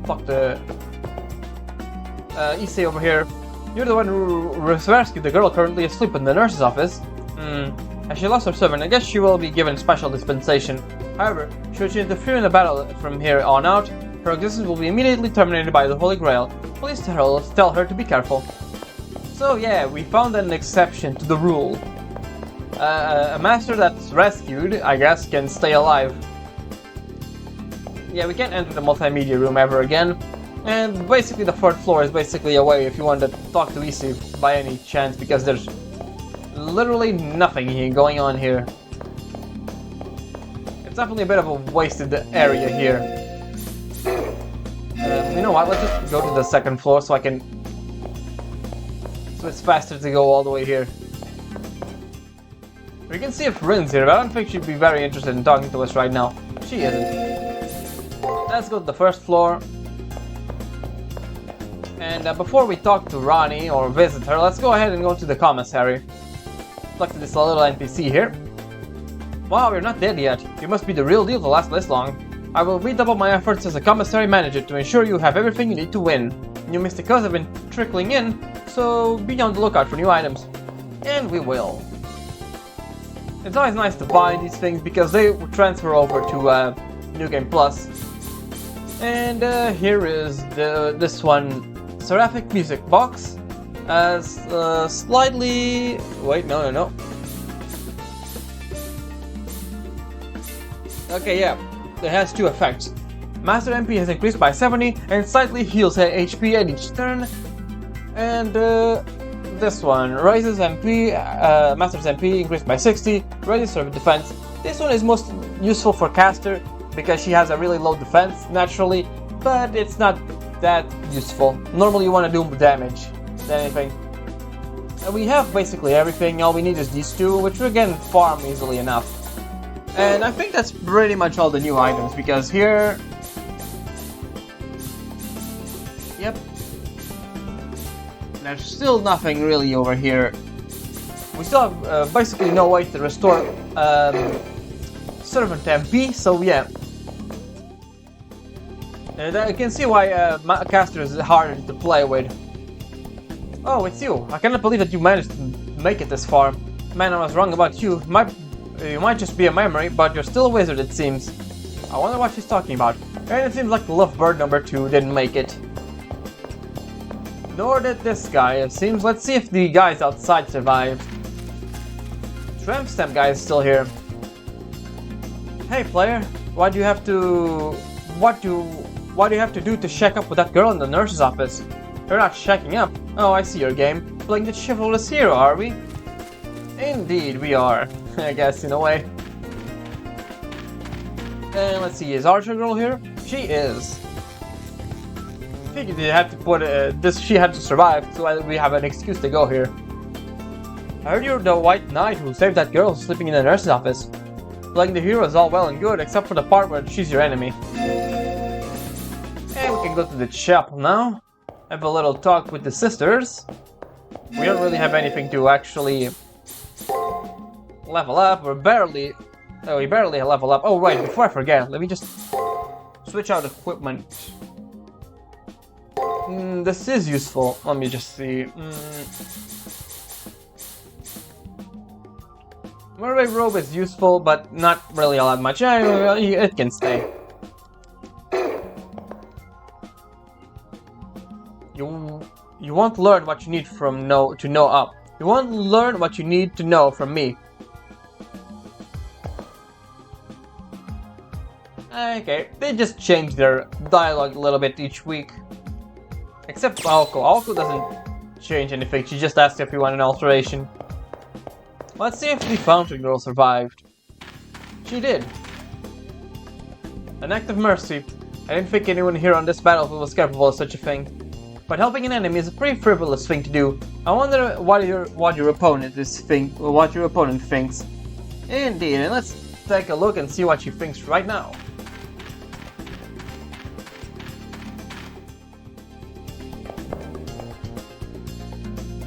Talk to Issei over here. You're the one who rescued the girl currently asleep in the nurse's office. As she lost her servant, I guess she will be given special dispensation. However, should she interfere in the battle from here on out, her existence will be immediately terminated by the Holy Grail. Please tell her to be careful. So yeah, we found an exception to the rule. A master that's rescued, I guess, can stay alive. Yeah, we can't enter the multimedia room ever again. And basically the third floor is basically a way if you want to talk to Issei by any chance, because there's literally nothing going on here. It's definitely a bit of a wasted area here. You know what, let's just go to the second floor so it's faster to go all the way here. We can see if Rin's here, but I don't think she'd be very interested in talking to us right now. She isn't. Let's go to the first floor. And before we talk to Ronnie or visit her, let's go ahead and go to the commissary. Talk to this little NPC here. Wow, you're not dead yet. You must be the real deal to last this long. I will redouble my efforts as a commissary manager to ensure you have everything you need to win. New mysticos have been trickling in, so be on the lookout for new items. And we will. It's always nice to buy these things because they transfer over to New Game Plus. And here is this one, Seraphic Music Box. Slightly... Wait, no. Okay, yeah, it has two effects. Master MP has increased by 70 and slightly heals her HP at each turn. And this one raises MP, Master's MP increased by 60, raises her defense. This one is most useful for caster because she has a really low defense naturally, but it's not that useful. Normally you want to do more damage than anything. And we have basically everything. All we need is these two, which we can farm easily enough. And I think that's pretty much all the new items, because here... Yep. There's still nothing really over here. We still have basically no way to restore Servant MP, so yeah. And I can see why Caster is harder to play with. Oh, it's you. I cannot believe that you managed to make it this far. Man, I was wrong about you. You might just be a memory, but you're still a wizard, it seems. I wonder what she's talking about. And it seems like the lovebird number 2 didn't make it. Nor did this guy, it seems. Let's see if the guys outside survived. Tramp Stamp guy is still here. Hey player, what do you have to do to check up with that girl in the nurse's office? You're not checking up. Oh, I see your game. Playing the chivalrous hero, are we? Indeed, we are. I guess, in a way. And let's see, is Archer Girl here? She is. I figured you had to put she had to survive, so we have an excuse to go here. I heard you're the White Knight who saved that girl sleeping in the nurse's office. Playing the hero is all well and good, except for the part where she's your enemy. And we can go to the chapel now. Have a little talk with the sisters. We don't really have anything to actually level up. We barely level up. Oh right, before I forget, let me just switch out equipment. This is useful. Let me just see. Mermaid robe is useful, but not really all that much. It can stay. You won't learn what you need from to know up. You won't learn what you need to know from me. Okay, they just change their dialogue a little bit each week. Except Aoko. Aoko doesn't change anything, she just asks if you want an alteration. Let's see if the Fountain Girl survived. She did. An act of mercy. I didn't think anyone here on this battlefield was capable of such a thing. But helping an enemy is a pretty frivolous thing to do. I wonder what your opponent thinks. Indeed, and let's take a look and see what she thinks right now.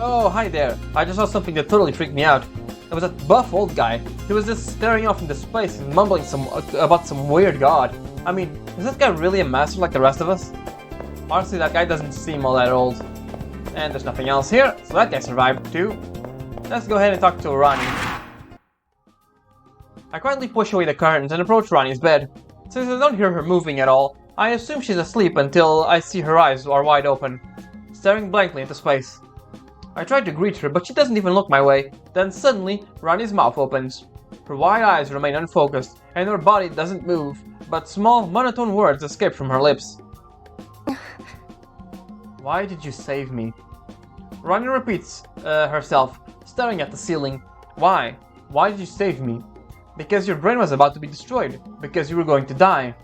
Oh, hi there. I just saw something that totally freaked me out. It was that buff old guy. He was just staring off into space and mumbling about some weird god. I mean, is this guy really a master like the rest of us? Honestly, that guy doesn't seem all that old. And there's nothing else here, so that guy survived too. Let's go ahead and talk to Ronnie. I quietly push away the curtains and approach Ronnie's bed. Since I don't hear her moving at all, I assume she's asleep until I see her eyes are wide open, staring blankly into space. I try to greet her, but she doesn't even look my way. Then suddenly, Ronnie's mouth opens. Her wide eyes remain unfocused, and her body doesn't move, but small, monotone words escape from her lips. Why did you save me? Ronnie repeats herself, staring at the ceiling. Why? Why did you save me? Because your brain was about to be destroyed. Because you were going to die.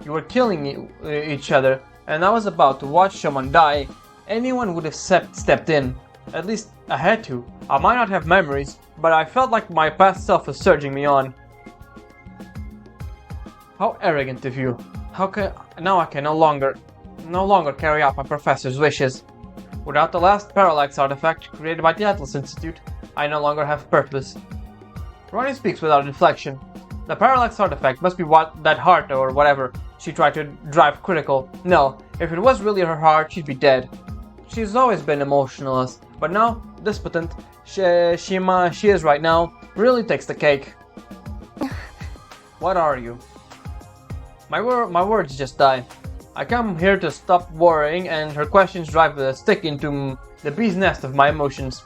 You were killing each other, and I was about to watch someone die. Anyone would have stepped in. At least I had to. I might not have memories, but I felt like my past self was surging me on. How arrogant of you. Now I can no longer carry out my professor's wishes. Without the last parallax artifact created by the Atlas Institute, I no longer have purpose. Ronnie speaks without inflection. The parallax artifact must be that heart or whatever she tried to drive critical. No, if it was really her heart, she'd be dead. She's always been emotionless, but now, despotent, she is right now, really takes the cake. What are you? My words just die. I come here to stop worrying, and her questions drive a stick into the bee's nest of my emotions.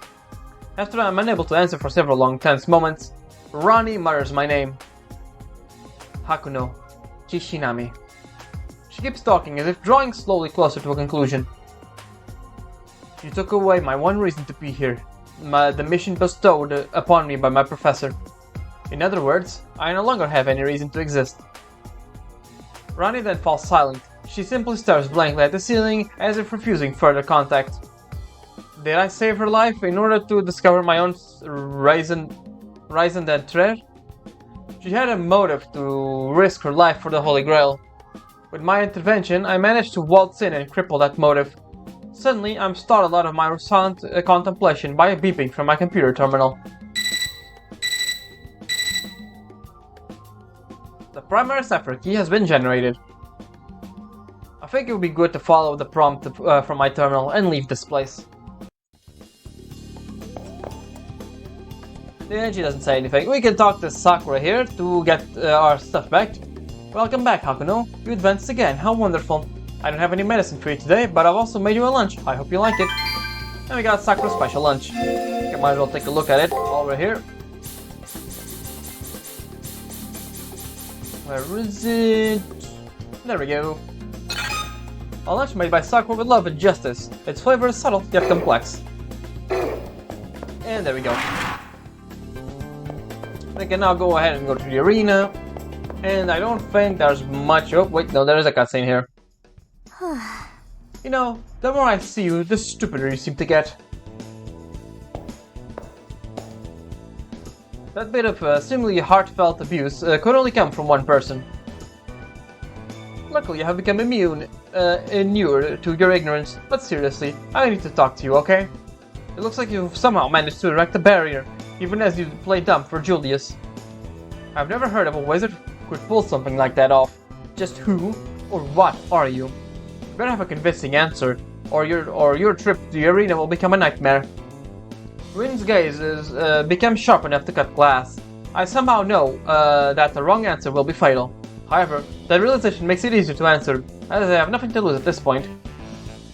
After I'm unable to answer for several long tense moments, Ronnie mutters my name. Hakuno. Chishinami. She keeps talking as if drawing slowly closer to a conclusion. You took away my one reason to be here. The mission bestowed upon me by my professor. In other words, I no longer have any reason to exist. Rani then falls silent. She simply stares blankly at the ceiling as if refusing further contact. Did I save her life in order to discover my own raison d'être? She had a motive to risk her life for the Holy Grail. With my intervention, I managed to waltz in and cripple that motive. Suddenly, I'm startled out of my silent contemplation by a beeping from my computer terminal. The primary cipher key has been generated. I think it would be good to follow the prompt from my terminal and leave this place. Yeah, she doesn't say anything. We can talk to Sakura here to get our stuff back. Welcome back, Hakuno. You advanced again. How wonderful. I don't have any medicine for you today, but I've also made you a lunch. I hope you like it. And we got Sakura's special lunch. Okay, might as well take a look at it while we're here. Where is it? There we go. A lunch made by Sakura with love and justice. Its flavor is subtle yet complex. And there we go. We can now go ahead and go to the arena. And I don't think there's much... Oh, wait, no, there is a cutscene here. You know, the more I see you, the stupider you seem to get. That bit of seemingly heartfelt abuse could only come from one person. Luckily, you have become inured to your ignorance, but seriously, I need to talk to you, okay? It looks like you've somehow managed to erect a barrier, even as you play dumb for Julius. I've never heard of a wizard who could pull something like that off. Just who or what are you? You better have a convincing answer, or your trip to the arena will become a nightmare. Rin's gaze has become sharp enough to cut glass. I somehow know that the wrong answer will be fatal. However, that realization makes it easier to answer, as I have nothing to lose at this point.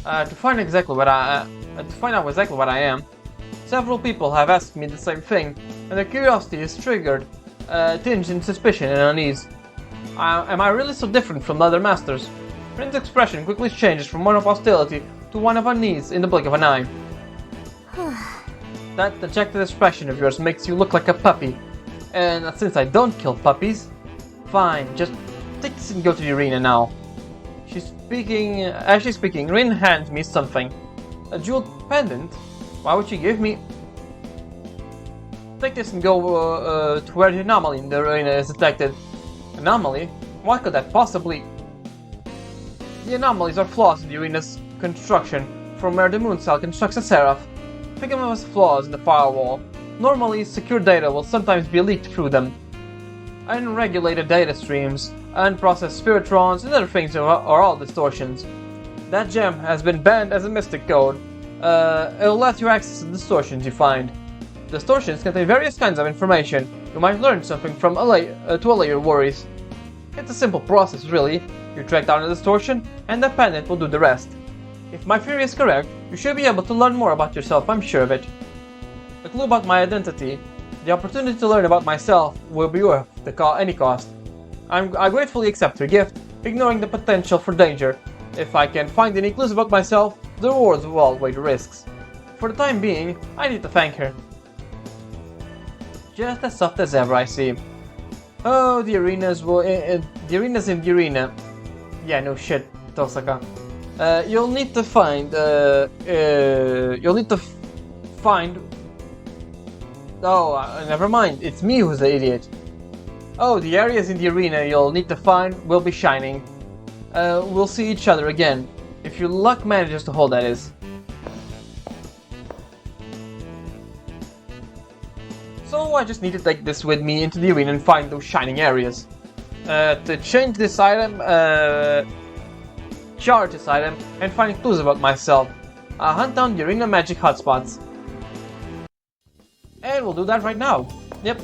To find out exactly what I am, several people have asked me the same thing, and their curiosity is triggered, tinged in suspicion and unease. Am I really so different from the other masters? Rin's expression quickly changes from one of hostility to one of unease in the blink of an eye. That dejected expression of yours makes you look like a puppy. And since I don't kill puppies, fine, just take this and go to the arena now. As she's speaking, Rin hands me something. A jeweled pendant? Why would she give me... Take this and go to where the anomaly in the arena is detected. Anomaly? What could that possibly... The anomalies are flaws in the arena's construction, from where the moon cell constructs a seraph. Think of them as flaws in the firewall. Normally, secure data will sometimes be leaked through them. Unregulated data streams, unprocessed spiritrons, and other things are all distortions. That gem has been banned as a mystic code. It'll let you access the distortions you find. Distortions contain various kinds of information. You might learn something from to allay your worries. It's a simple process, really. You track down a distortion, and the pendant will do the rest. If my theory is correct, you should be able to learn more about yourself, I'm sure of it. A clue about my identity. The opportunity to learn about myself will be worth any cost. I gratefully accept your gift, ignoring the potential for danger. If I can find any clues about myself, the rewards will outweigh the risks. For the time being, I need to thank her. Just as soft as ever, I see. Oh, the arenas in the arena. Yeah, no shit, Tosaka. You'll need to find. Oh, never mind. It's me who's the idiot. Oh, the areas in the arena you'll need to find will be shining. We'll see each other again. If your luck manages to hold, that is. So I just need to take this with me into the arena and find those shining areas. To change this item, charge this item, and find clues about myself. Hunt down the arena magic hotspots. And we'll do that right now. Yep,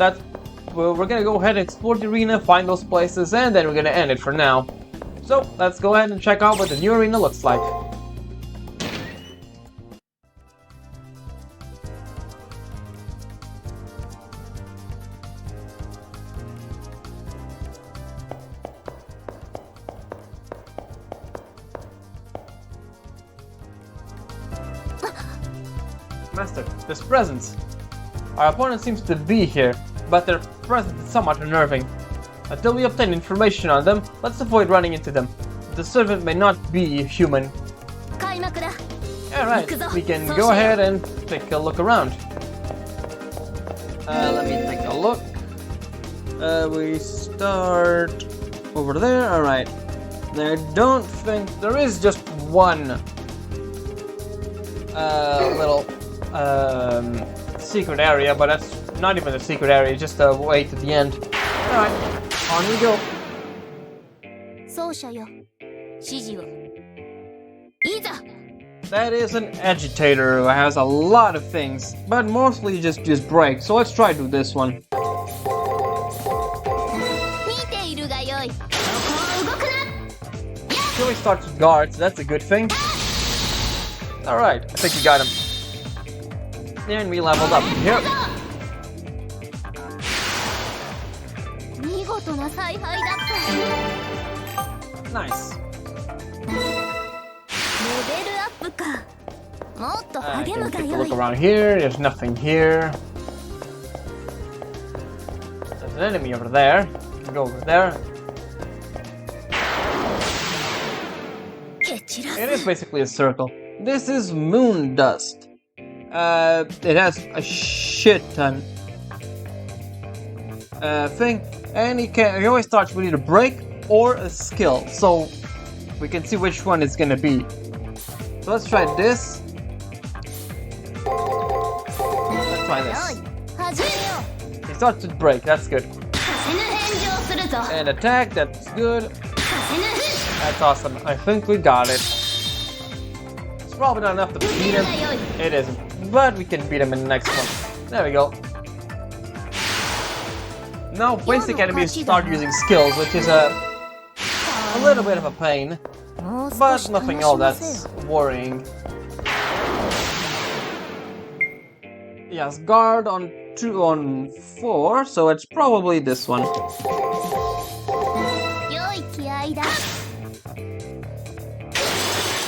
we're gonna go ahead and explore the arena, find those places, and then we're gonna end it for now. So, let's go ahead and check out what the new arena looks like. Master, there's presence. Our opponent seems to be here, but their presence is somewhat unnerving. Until we obtain information on them, let's avoid running into them. The servant may not be human. Alright, we can go ahead and take a look around. Let me take a look. We start over there. Alright. I don't think there is just one little secret area, but that's not even a secret area, just a way to the end. Alright, on we go. That is an agitator who has a lot of things, but mostly just break. So let's try to do this one. He always starts with guards, that's a good thing. Alright, I think we got him. And we leveled up here. Nice. Take a look around here, there's nothing here. There's an enemy over there. We can go over there. It is basically a circle. This is moon dust. It has a shit ton thing, and he always starts with either break or a skill, so we can see which one it's gonna be. So let's try this. Let's try this. He starts with break, that's good. And attack, that's good. That's awesome. I think we got it. It's probably not enough to beat him. It isn't. But we can beat him in the next one. There we go. Now basic enemies start using skills, which is a little bit of a pain. But nothing all that's worrying. Yes, guard on 2 on 4, so it's probably this one.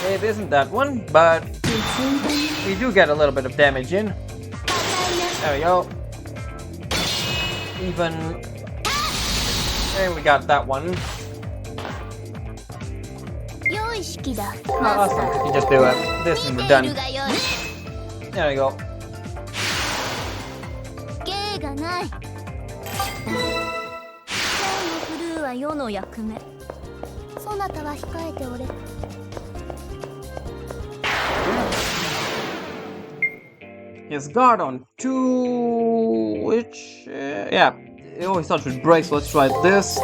It isn't that one, but we do get a little bit of damage in. There we go. Even. And we got that one. Awesome. You can just do this and we're done. There we go. Yes, guard on 2, which, yeah, it always starts with break, so let's try this.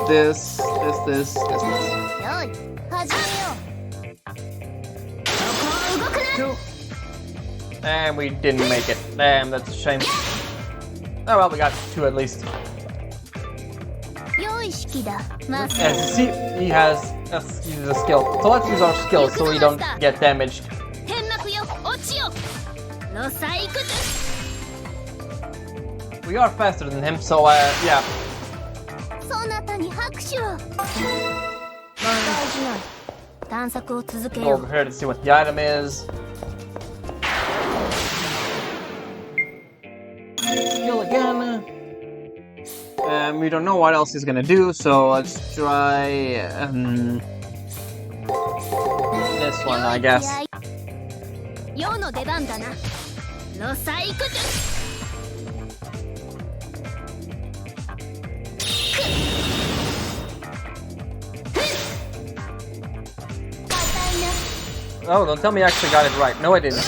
2. And we didn't make it. Damn, that's a shame. Oh well, we got 2 at least. As you see, he uses a skill. So let's use our skill so we don't get damaged. We are faster than him, so yeah. Go over here to see what the item is. Skill again. We don't know what else he's gonna do, so let's try this one, I guess. Oh, don't tell me I actually got it right. No, I didn't.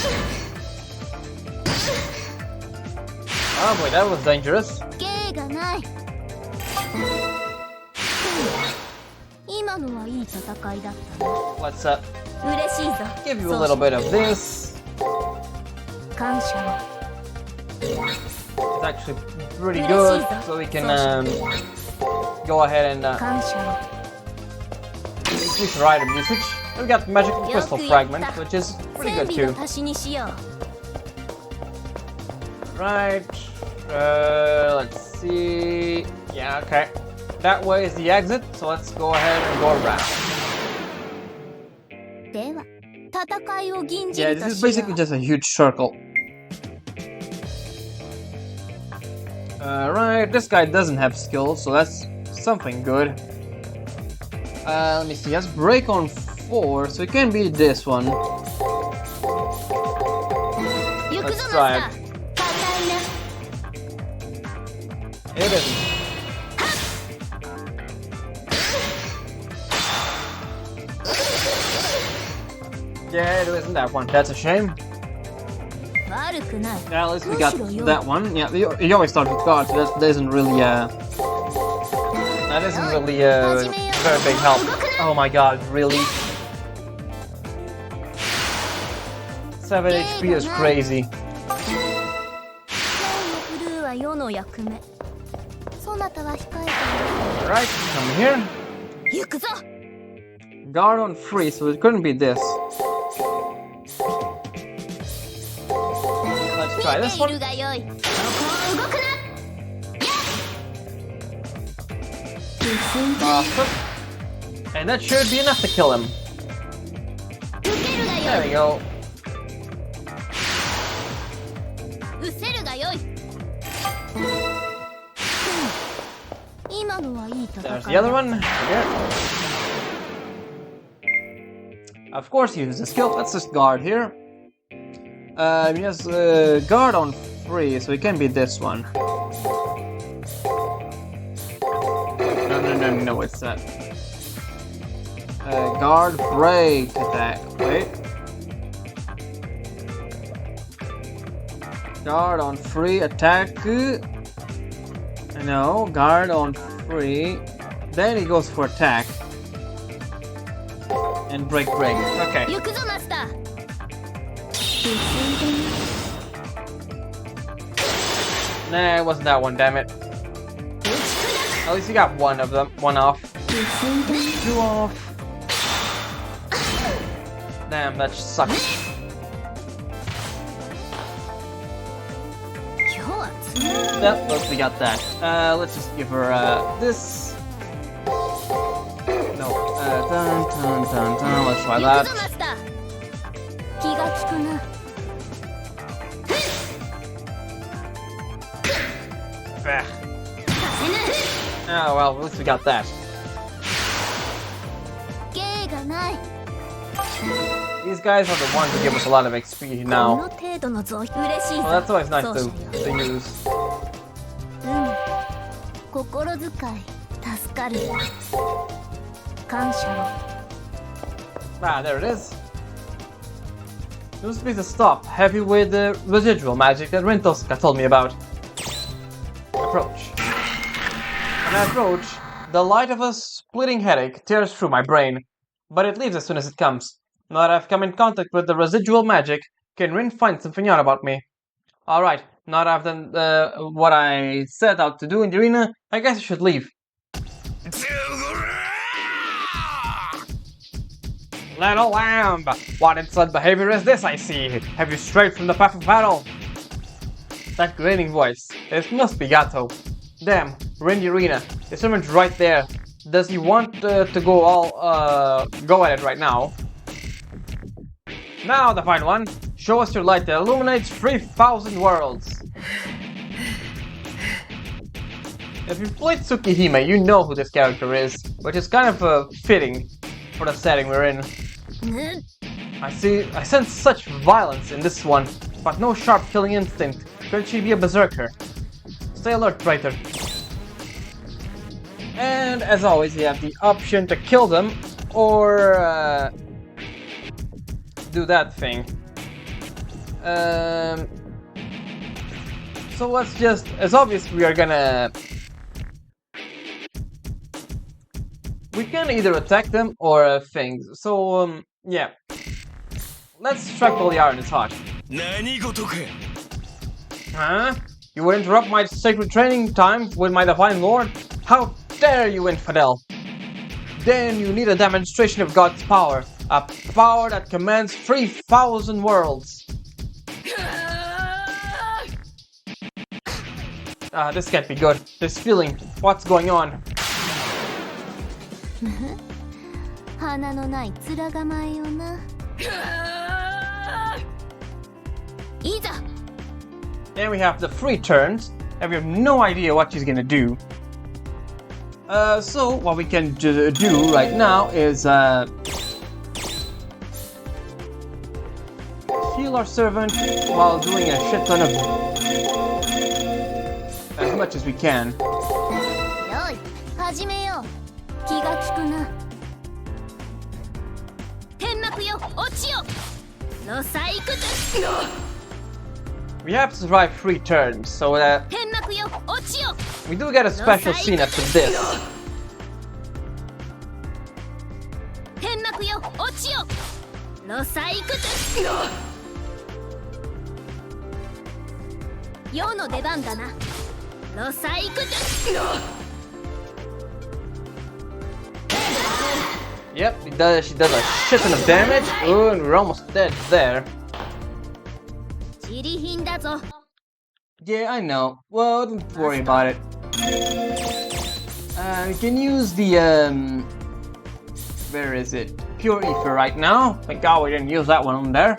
Oh boy, that was dangerous. Let's give you a little bit of this. It's actually pretty good, so we can go ahead and increase our item usage. We got magical crystal fragment, which is pretty good too. Right. Let's see. Yeah, okay. That way is the exit, so let's go ahead and go around. Yeah, this is basically just a huge circle. Right, this guy doesn't have skills, so that's something good. Let me see, he has break on 4, so it can be this one. Let's try it. It isn't. Yeah, it isn't that one. That's a shame. Yeah, at least we got that one. Yeah, you always start with guard, so that isn't really very big help. Oh my god, really? 7 HP is crazy. Alright, come here. Guard on 3, so it couldn't be this. Let's try this one. Awesome. And that should be enough to kill him. There we go. There's the other one. Here. Of course he uses a skill. Let's just guard here. He has guard on 3, so it can be this one. No, it's that. Guard break attack. Wait. Guard on 3 attack. No, guard on 3. Then he goes for attack. And break. Okay. Nah, it wasn't that one, damn it. At least you got one of them. One off. 2 off. Damn, that sucks. Yep, look, we got that. Let's just give her this. No. Let's try that. Oh well, at least we got that. These guys are the ones who give us a lot of XP now. Well, that's always nice to use. Ah, there it is. Use me to stop heavy with the residual magic that Rintoska told me about. Approach. When I approach, the light of a splitting headache tears through my brain, but it leaves as soon as it comes. Now that I've come in contact with the residual magic, can Rin find something out about me? Alright, now that I've done what I set out to do in the arena, I guess I should leave. Little lamb, what insolent behavior is this I see? Have you strayed from the path of battle? That grating voice, it must be Gato. Damn, we're in the arena. His image right there. Does he want to go at it right now? Now, the fine one, show us your light that illuminates 3,000 worlds. If you've played Tsukihime, you know who this character is, which is kind of fitting for the setting we're in. I sense such violence in this one, but no sharp killing instinct. Could she be a berserker? Stay alert, traitor. And as always, you have the option to kill them or do that thing. So let's just, as obvious, we can either attack them or things. So yeah, let's strike while the iron is hot. Huh? You would interrupt my sacred training time with my divine lord? How dare you, infidel! Then you need a demonstration of God's power. A power that commands 3,000 worlds. This can't be good. This feeling. What's going on? Then we have the 3 turns. and we have no idea what she's gonna do. So what we can do right now is heal our servant while doing a shit ton of as much as we can. よい始めよう気が利くな天幕よ落ちよロサイクズ We have to survive 3 turns, so 天幕よ落ちよ we do get a special scene after this. 天幕よ落ちよロサイクズ世の出番だなロサイクズ Yep, she does a shit ton of damage. Ooh, and we're almost dead there. 自利品だぞ Yeah, I know. Well, don't worry about it. We can use the, where is it? Pure Ether right now. Thank God we didn't use that one on there.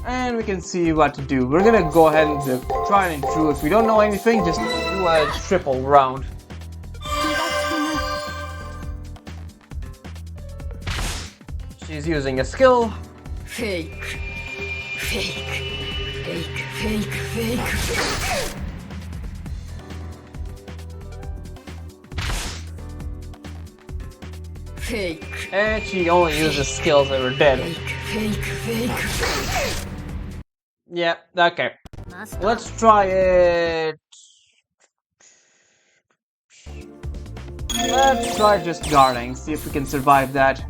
And we can see what to do. We're gonna go ahead and try and true. If we don't know anything, just do a triple round. 気が利くな She's using a skill. フェイクフェイクフェイクフェイクフェイク Fake. And she only uses skills that were dead. Fake. Yeah, okay. Let's try it. Let's try just guarding, see if we can survive that.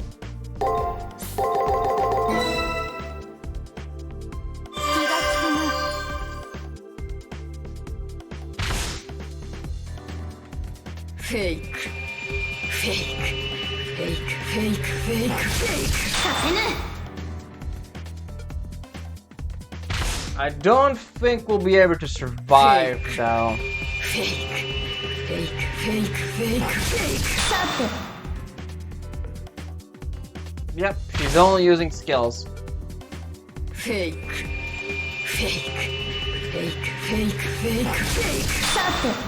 Fake. I don't think we'll be able to survive though. Fake. Yep, she's only using skills. Fake.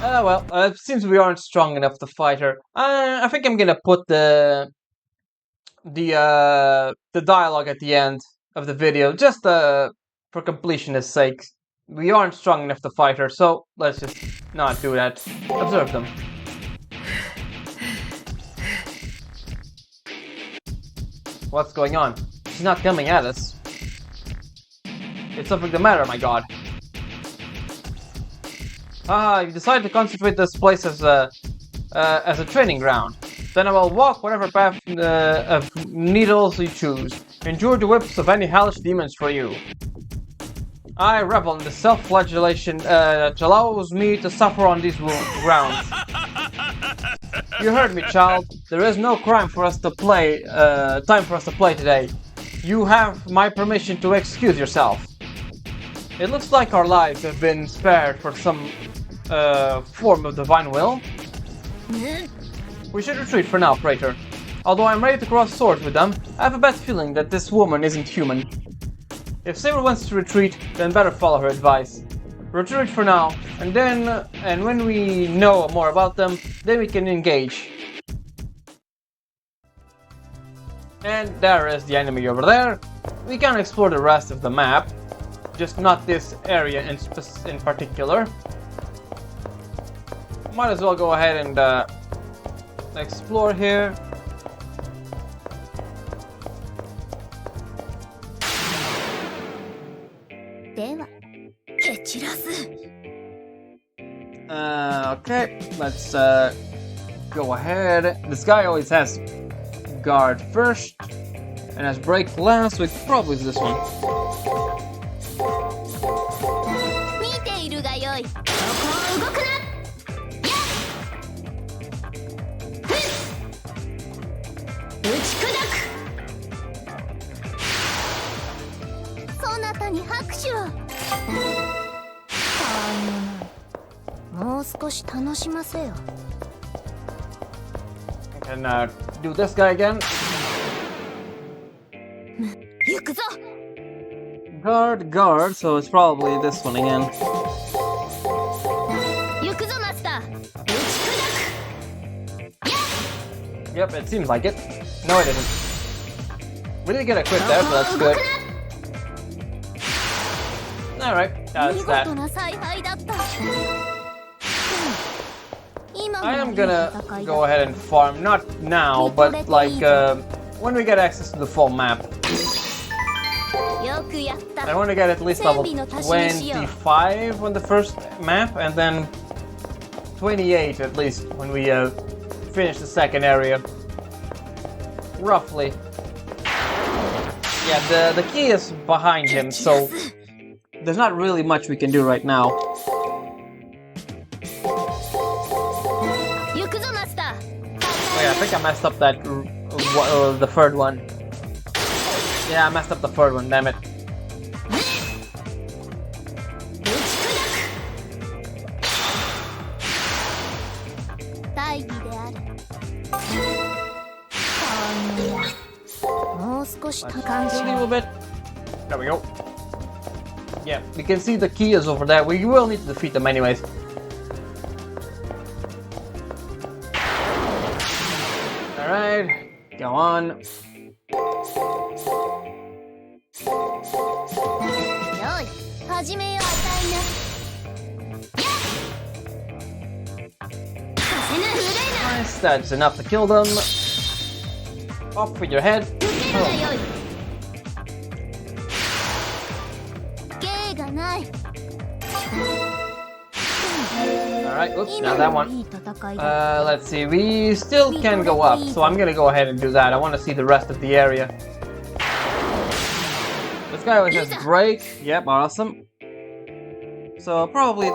Well, it seems we aren't strong enough to fight her. I think I'm gonna put the dialogue at the end of the video, just for completionist sake. We aren't strong enough to fight her, so let's just not do that. Observe them. What's going on? She's not coming at us. Is something the matter, my god? You decided to concentrate this place as a training ground. Then I will walk whatever path of needles you choose. Endure the whips of any hellish demons for you. I revel in the self-flagellation that allows me to suffer on these grounds. You heard me, child. There is no crime for us to play. Time for us to play today. You have my permission to excuse yourself. It looks like our lives have been spared for some form of divine will. We should retreat for now, Praetor. Although I'm ready to cross swords with them, I have a bad feeling that this woman isn't human. If Saber wants to retreat, then better follow her advice. Retreat for now, and when we know more about them, then we can engage. And there is the enemy over there. We can explore the rest of the map, just not this area in particular. Might as well go ahead and explore here. Okay, let's go ahead. This guy always has guard first and has break last, so it probably is this one. And do this guy again. Guard, so it's probably this one again. Yep, it seems like it. No, it isn't. We didn't get a crit there, so that's good. Alright, that's that. 見事な采配だった。今 I も am いい gonna 戦いだ go ahead and farm, not now, but like when we get access to the full map. よくやった。 I want to get at least level 25 on the first map, and then 28 at least when we finish the second area. Roughly. Yeah, the key is behind him, so there's not really much we can do right now. 行くぞマスター。 Oh yeah, I think I messed up that the third one. Yeah, I messed up the third one, damn it. 大義である。もう少し高 Just a んじ little bit. There we go. Yeah, you can see the key is over there. We will need to defeat them anyways. Alright, go on. よい、始めようあたいな。させぬ、触れな。 Nice, that's enough to kill them. Off with your head. 受けるがよい。芸がない。 Alright, oops, 今 now that も one. いい戦いだ。 Let's see, we still can go up, so I'm gonna go ahead and do that. I want to see the rest of the area. This guy always has break. Yep, awesome. So probably 良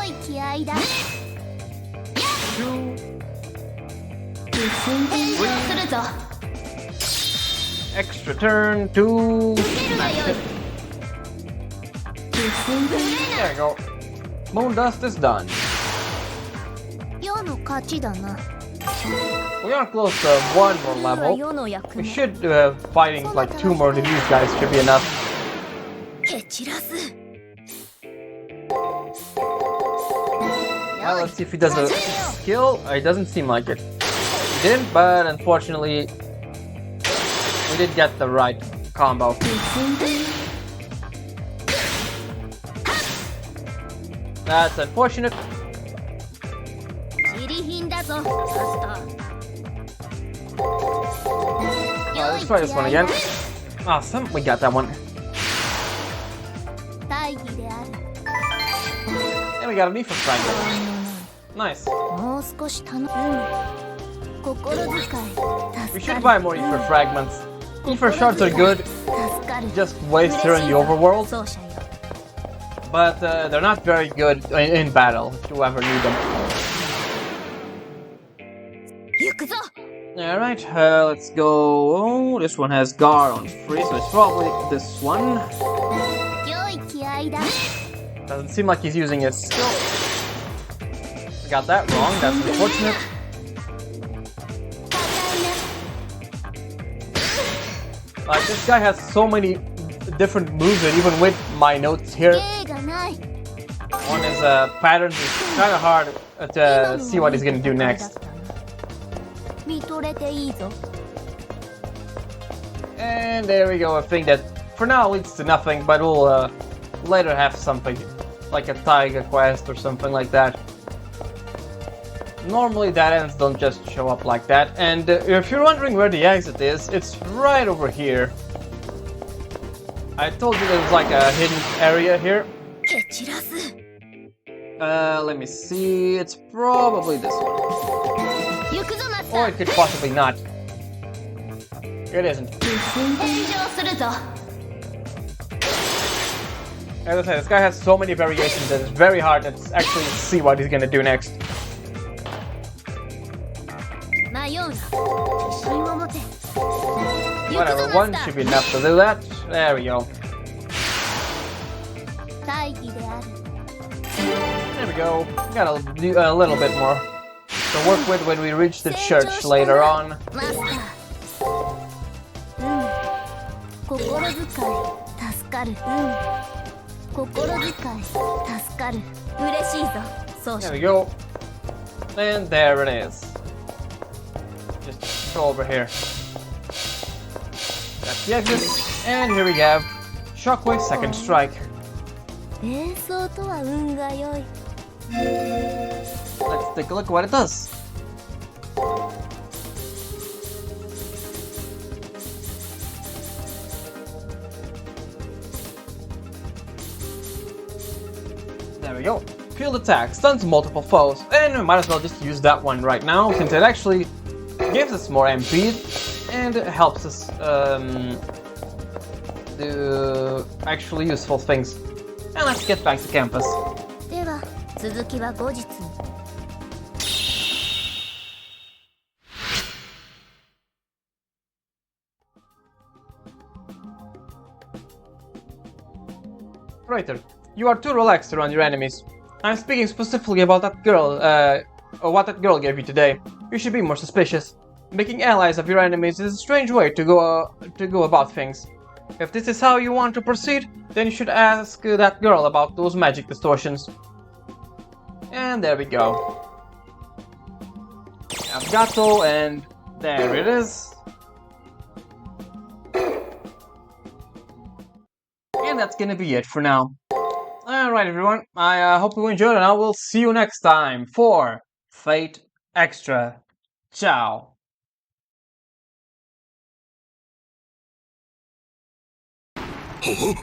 い気合いだ。 2, 炎上するぞ。 extra turn, 2. 受けるがよい。 There we go. Moon dust is done. 世の勝ちだな。 We are close to one more は level. 世の役 We 目。 should fighting like 2 more to these guys should be enough. 蹴散らす。 Well, let's see if he does a skill. It doesn't seem like it. He didn't, but unfortunately, we did get the right combo. That's unfortunate. ジリ品だぞ、マスター。 Let's try this one again. Awesome, we got that one. 大義である。 And we got a defense fragment. Nice. もう少し頼む。心遣い。 We 助 should か buy る。 more ether fragments. Ether shards are good, 助かる。 just waste here in the overworld, 奏者よ。 but they're not very good in battle if you ever need them. 行くぞ。 Alright, let's go. Oh, this one has guard on free, so it's probably this one. 良い気合いだ。 Doesn't seem like he's using his skill. Got that wrong, that's unfortunate. 高い This guy has so many different moves that even with my notes here, な。芸がない。 one is patterns, it's kind of hard to see what he's gonna do next. 見とれていいぞ。 And there we go, a thing that for now leads to nothing, but we'll later have something, like a Taiga quest or something like that. Normally dead ends don't just show up like that, and if you're wondering where the exit is, it's right over here. I told you there was like a hidden area here. 蹴散らす。 Let me see, it's probably this one. 行くぞマスタ Or ー。 it could possibly not. It isn't. 炎上するぞ。 As I said, this guy has so many variations that it's very hard to actually see what he's gonna do next. 迷うな。自信を持て。行く Whatever, ぞマ one スタ should be ー。 enough to do that. There we go. 大義である。 There we go. Gotta do a little bit more to work with when we reach the church later on. マスター。心遣い助かる。心遣い助かる。嬉しいぞ、奏 There 者。 we go. And there it is. Just go over here. That's the exit. And here we have Shockwave Second Strike. 連想とは運が良い。 Let's take a look at what it does. There we go. Field attack stuns multiple foes, and we might as well just use that one right now since it actually gives us more MP and helps us do actually useful things. And let's get back to campus. では続きは後日に。 Writer, you are too relaxed around your enemies. I'm speaking specifically about that girl, or what that girl gave you today. You should be more suspicious. Making allies of your enemies is a strange way to go about things. If this is how you want to proceed, then you should ask that girl about those magic distortions. And there we go. Gato, and there it is. And that's gonna be it for now. Alright everyone, I hope you enjoyed and I will see you next time for Fate Extra. Ciao. Huh?